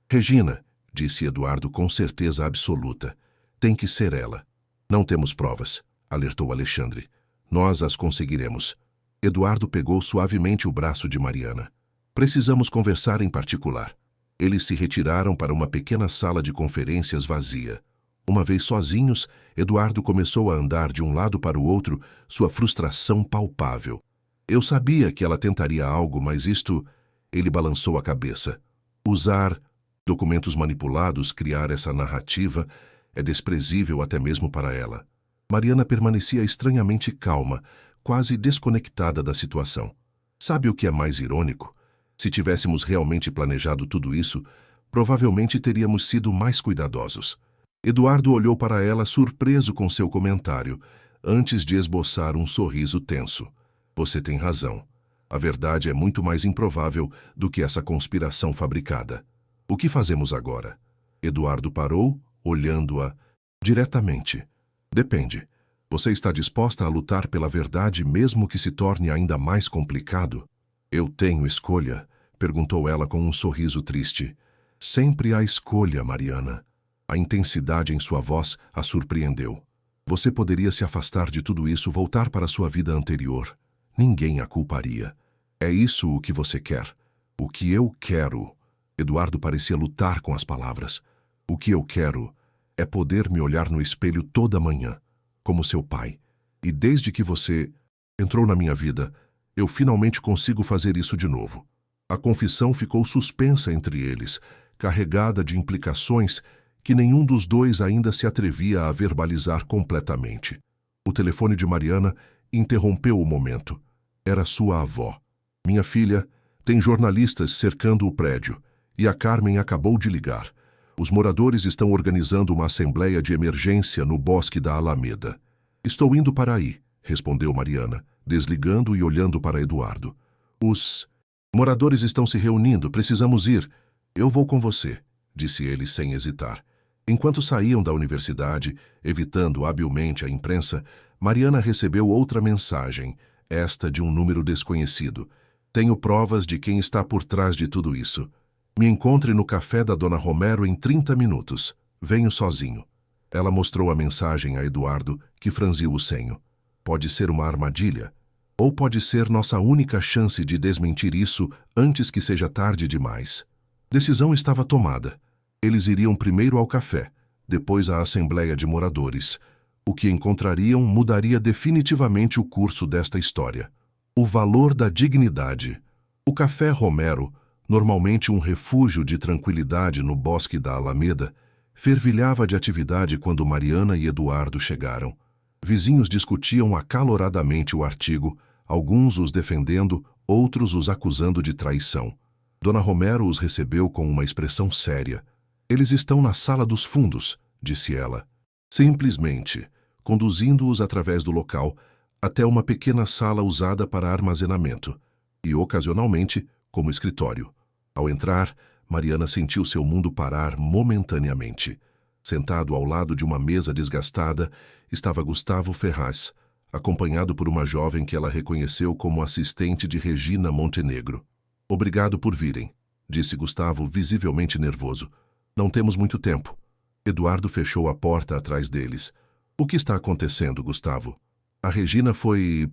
Regina, disse Eduardo com certeza absoluta. Tem que ser ela. Não temos provas, alertou Alexandre. Nós as conseguiremos. Eduardo pegou suavemente o braço de Mariana. Precisamos conversar em particular. Eles se retiraram para uma pequena sala de conferências vazia. Uma vez sozinhos, Eduardo começou a andar de um lado para o outro, sua frustração palpável. Eu sabia que ela tentaria algo, mas isto... Ele balançou a cabeça. Usar documentos manipulados, criar essa narrativa, é desprezível até mesmo para ela. Mariana permanecia estranhamente calma, quase desconectada da situação. Sabe o que é mais irônico? Se tivéssemos realmente planejado tudo isso, provavelmente teríamos sido mais cuidadosos. Eduardo olhou para ela surpreso com seu comentário, antes de esboçar um sorriso tenso. Você tem razão. A verdade é muito mais improvável do que essa conspiração fabricada. O que fazemos agora? Eduardo parou, olhando-a diretamente. Depende. Você está disposta a lutar pela verdade mesmo que se torne ainda mais complicado? Eu tenho escolha? Perguntou ela com um sorriso triste. Sempre há escolha, Mariana. A intensidade em sua voz a surpreendeu. Você poderia se afastar de tudo isso, voltar para sua vida anterior. Ninguém a culparia. É isso o que você quer. O que eu quero... Eduardo parecia lutar com as palavras. O que eu quero é poder me olhar no espelho toda manhã, como seu pai. E desde que você entrou na minha vida, eu finalmente consigo fazer isso de novo. A confissão ficou suspensa entre eles, carregada de implicações que nenhum dos dois ainda se atrevia a verbalizar completamente. O telefone de Mariana interrompeu o momento. Era sua avó. Minha filha, tem jornalistas cercando o prédio, e a Carmen acabou de ligar. Os moradores estão organizando uma assembleia de emergência no bosque da Alameda. Estou indo para aí, respondeu Mariana, desligando e olhando para Eduardo. Os moradores estão se reunindo, precisamos ir. Eu vou com você, disse ele sem hesitar. Enquanto saíam da universidade, evitando habilmente a imprensa, Mariana recebeu outra mensagem, esta de um número desconhecido. Tenho provas de quem está por trás de tudo isso. Me encontre no café da Dona Romero em 30 minutos. Venho sozinho. Ela mostrou a mensagem a Eduardo, que franziu o senho. Pode ser uma armadilha, ou pode ser nossa única chance de desmentir isso antes que seja tarde demais. Decisão estava tomada. Eles iriam primeiro ao café, depois à assembleia de moradores. O que encontrariam mudaria definitivamente o curso desta história. O valor da dignidade. O Café Romero, normalmente um refúgio de tranquilidade no bosque da Alameda, fervilhava de atividade quando Mariana e Eduardo chegaram. Vizinhos discutiam acaloradamente o artigo, alguns os defendendo, outros os acusando de traição. Dona Romero os recebeu com uma expressão séria. Eles estão na sala dos fundos, disse ela. Simplesmente, conduzindo-os através do local, até uma pequena sala usada para armazenamento, e ocasionalmente como escritório. Ao entrar, Mariana sentiu seu mundo parar momentaneamente. Sentado ao lado de uma mesa desgastada, estava Gustavo Ferraz, acompanhado por uma jovem que ela reconheceu como assistente de Regina Montenegro. Obrigado por virem, disse Gustavo, visivelmente nervoso. Não temos muito tempo. Eduardo fechou a porta atrás deles. O que está acontecendo, Gustavo? A Regina foi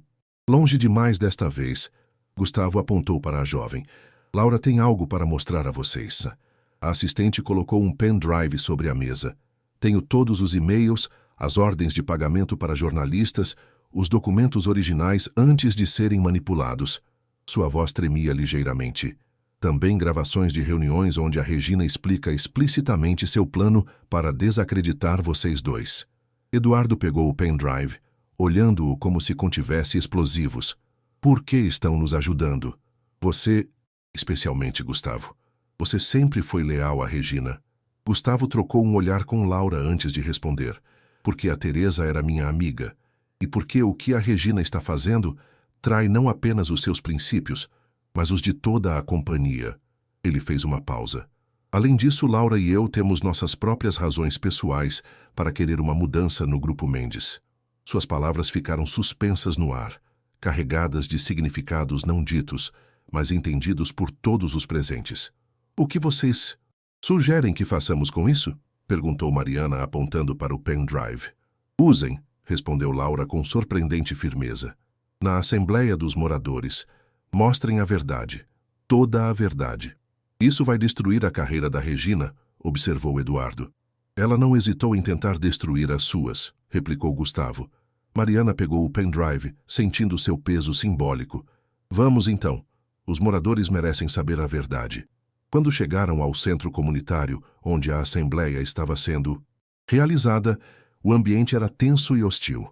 longe demais desta vez. Gustavo apontou para a jovem. Laura tem algo para mostrar a vocês. A assistente colocou um pendrive sobre a mesa. Tenho todos os e-mails, as ordens de pagamento para jornalistas, os documentos originais antes de serem manipulados. Sua voz tremia ligeiramente. Também gravações de reuniões onde a Regina explica explicitamente seu plano para desacreditar vocês dois. Eduardo pegou o pendrive, olhando-o como se contivesse explosivos. Por que estão nos ajudando? Você, especialmente Gustavo. Você sempre foi leal a Regina. Gustavo trocou um olhar com Laura antes de responder. Porque a Teresa era minha amiga. E porque o que a Regina está fazendo trai não apenas os seus princípios, mas os de toda a companhia. Ele fez uma pausa. Além disso, Laura e eu temos nossas próprias razões pessoais para querer uma mudança no Grupo Mendes. Suas palavras ficaram suspensas no ar, carregadas de significados não ditos, mas entendidos por todos os presentes. O que vocês sugerem que façamos com isso? Perguntou Mariana, apontando para o pendrive. Usem, respondeu Laura com surpreendente firmeza. Na Assembleia dos Moradores, mostrem a verdade, toda a verdade. Isso vai destruir a carreira da Regina, observou Eduardo. Ela não hesitou em tentar destruir as suas, replicou Gustavo. Mariana pegou o pendrive, sentindo seu peso simbólico. Vamos então. Os moradores merecem saber a verdade. Quando chegaram ao centro comunitário, onde a assembleia estava sendo realizada, o ambiente era tenso e hostil.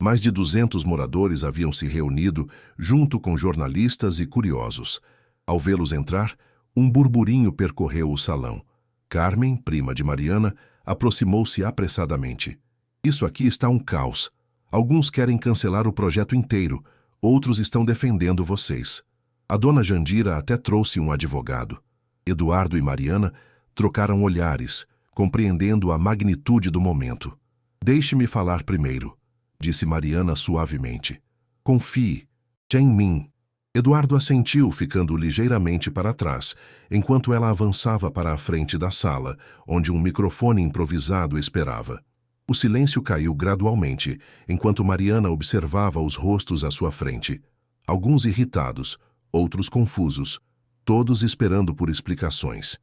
Mais de 200 moradores haviam se reunido, junto com jornalistas e curiosos. Ao vê-los entrar, um burburinho percorreu o salão. Carmen, prima de Mariana, aproximou-se apressadamente. Isso aqui está um caos. Alguns querem cancelar o projeto inteiro, outros estão defendendo vocês. A dona Jandira até trouxe um advogado. Eduardo e Mariana trocaram olhares, compreendendo a magnitude do momento. Deixe-me falar primeiro, disse Mariana suavemente. Confie, em mim. Eduardo assentiu, ficando ligeiramente para trás, enquanto ela avançava para a frente da sala, onde um microfone improvisado esperava. O silêncio caiu gradualmente, enquanto Mariana observava os rostos à sua frente. Alguns irritados, outros confusos, todos esperando por explicações.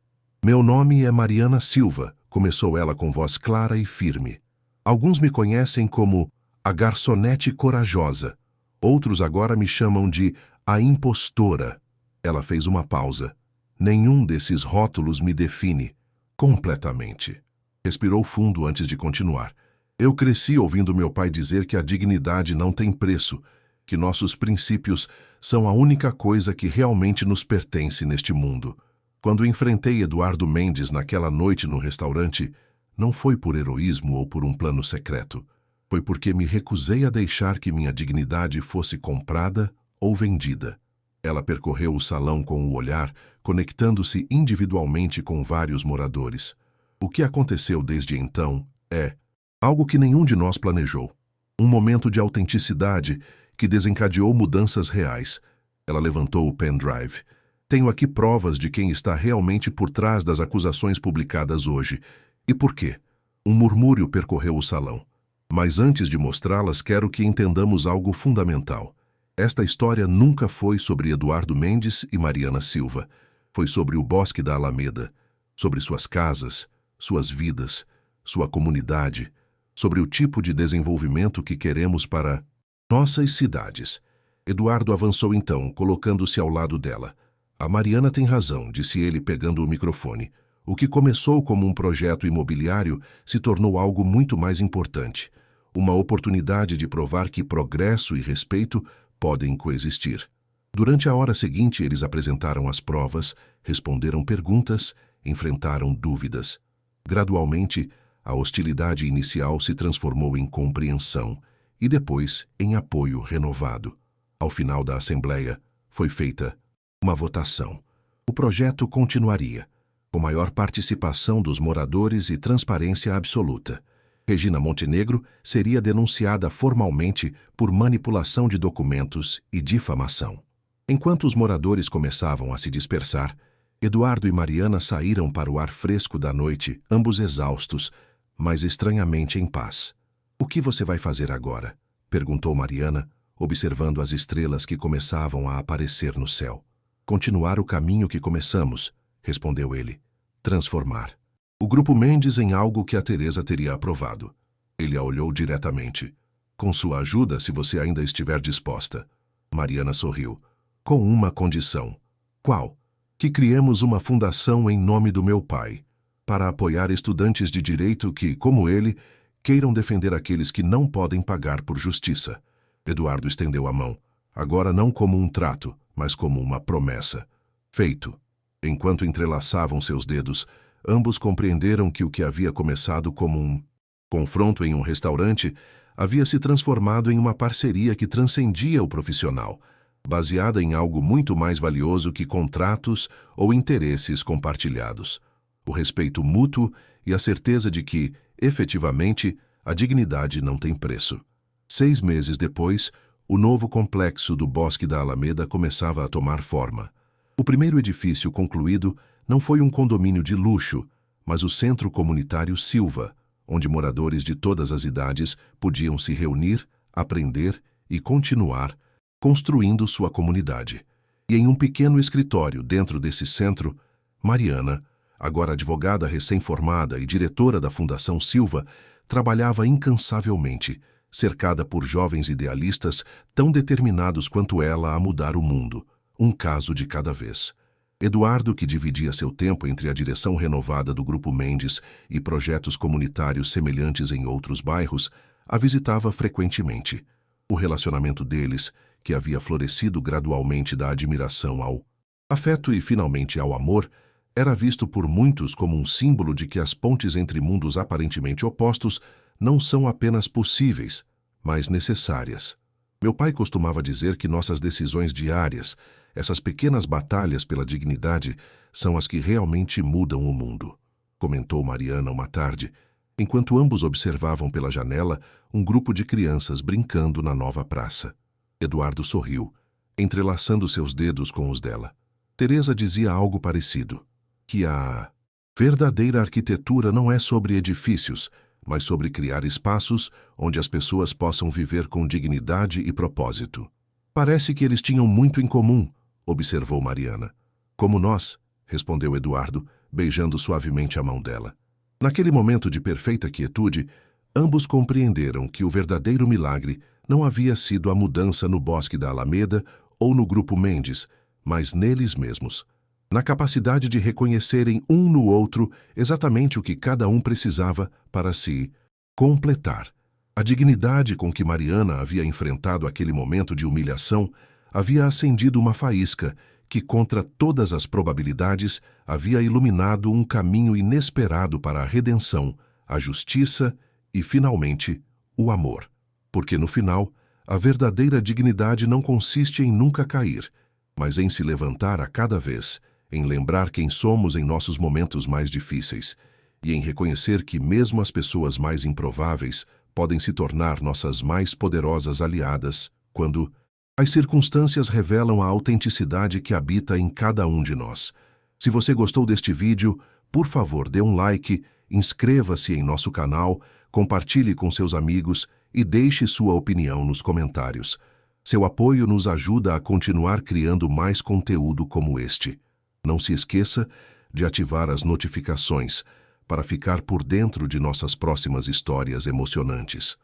Meu nome é Mariana Silva, começou ela com voz clara e firme. Alguns me conhecem como a garçonete corajosa. Outros agora me chamam de a impostora. Ela fez uma pausa. Nenhum desses rótulos me define completamente. Respirou fundo antes de continuar. Eu cresci ouvindo meu pai dizer que a dignidade não tem preço, que nossos princípios são a única coisa que realmente nos pertence neste mundo. Quando enfrentei Eduardo Mendes naquela noite no restaurante, não foi por heroísmo ou por um plano secreto. Foi porque me recusei a deixar que minha dignidade fosse comprada ou vendida. Ela percorreu o salão com o olhar, conectando-se individualmente com vários moradores. O que aconteceu desde então é algo que nenhum de nós planejou. Um momento de autenticidade que desencadeou mudanças reais. Ela levantou o pendrive. Tenho aqui provas de quem está realmente por trás das acusações publicadas hoje. E por quê? Um murmúrio percorreu o salão. Mas antes de mostrá-las, quero que entendamos algo fundamental. Esta história nunca foi sobre Eduardo Mendes e Mariana Silva. Foi sobre o Bosque da Alameda, sobre suas casas, suas vidas, sua comunidade, sobre o tipo de desenvolvimento que queremos para nossas cidades. Eduardo avançou então, colocando-se ao lado dela. A Mariana tem razão, disse ele pegando o microfone. O que começou como um projeto imobiliário se tornou algo muito mais importante. Uma oportunidade de provar que progresso e respeito podem coexistir. Durante a hora seguinte, eles apresentaram as provas, responderam perguntas, enfrentaram dúvidas. Gradualmente, a hostilidade inicial se transformou em compreensão e depois em apoio renovado. Ao final da assembleia, foi feita uma votação. O projeto continuaria, com maior participação dos moradores e transparência absoluta. Regina Montenegro seria denunciada formalmente por manipulação de documentos e difamação. Enquanto os moradores começavam a se dispersar, Eduardo e Mariana saíram para o ar fresco da noite, ambos exaustos, mas estranhamente em paz. O que você vai fazer agora? Perguntou Mariana, observando as estrelas que começavam a aparecer no céu. Continuar o caminho que começamos, respondeu ele. Transformar o Grupo Mendes em algo que a Teresa teria aprovado. Ele a olhou diretamente. Com sua ajuda, se você ainda estiver disposta. Mariana sorriu. Com uma condição. Qual? Que criemos uma fundação em nome do meu pai, para apoiar estudantes de direito que, como ele, queiram defender aqueles que não podem pagar por justiça. Eduardo estendeu a mão, agora não como um trato, mas como uma promessa. Feito. Enquanto entrelaçavam seus dedos, ambos compreenderam que o que havia começado como um confronto em um restaurante havia se transformado em uma parceria que transcendia o profissional, baseada em algo muito mais valioso que contratos ou interesses compartilhados. O respeito mútuo e a certeza de que, efetivamente, a dignidade não tem preço. 6 meses depois, o novo complexo do Bosque da Alameda começava a tomar forma. O primeiro edifício concluído não foi um condomínio de luxo, mas o Centro Comunitário Silva, onde moradores de todas as idades podiam se reunir, aprender e continuar construindo sua comunidade. E em um pequeno escritório dentro desse centro, Mariana, agora advogada recém-formada e diretora da Fundação Silva, trabalhava incansavelmente, cercada por jovens idealistas tão determinados quanto ela a mudar o mundo, um caso de cada vez. Eduardo, que dividia seu tempo entre a direção renovada do Grupo Mendes e projetos comunitários semelhantes em outros bairros, a visitava frequentemente. O relacionamento deles, que havia florescido gradualmente da admiração ao afeto e finalmente ao amor, era visto por muitos como um símbolo de que as pontes entre mundos aparentemente opostos não são apenas possíveis, mas necessárias. Meu pai costumava dizer que nossas decisões diárias, essas pequenas batalhas pela dignidade, são as que realmente mudam o mundo, comentou Mariana uma tarde, enquanto ambos observavam pela janela um grupo de crianças brincando na nova praça. Eduardo sorriu, entrelaçando seus dedos com os dela. Teresa dizia algo parecido, que a verdadeira arquitetura não é sobre edifícios, mas sobre criar espaços onde as pessoas possam viver com dignidade e propósito. Parece que eles tinham muito em comum, observou Mariana. Como nós, respondeu Eduardo, beijando suavemente a mão dela. Naquele momento de perfeita quietude, ambos compreenderam que o verdadeiro milagre não havia sido a mudança no Bosque da Alameda ou no Grupo Mendes, mas neles mesmos, na capacidade de reconhecerem um no outro exatamente o que cada um precisava para se completar. A dignidade com que Mariana havia enfrentado aquele momento de humilhação havia acendido uma faísca que, contra todas as probabilidades, havia iluminado um caminho inesperado para a redenção, a justiça e, finalmente, o amor. Porque, no final, a verdadeira dignidade não consiste em nunca cair, mas em se levantar a cada vez, em lembrar quem somos em nossos momentos mais difíceis e em reconhecer que mesmo as pessoas mais improváveis podem se tornar nossas mais poderosas aliadas quando as circunstâncias revelam a autenticidade que habita em cada um de nós. Se você gostou deste vídeo, por favor, dê um like, inscreva-se em nosso canal, compartilhe com seus amigos e deixe sua opinião nos comentários. Seu apoio nos ajuda a continuar criando mais conteúdo como este. Não se esqueça de ativar as notificações para ficar por dentro de nossas próximas histórias emocionantes.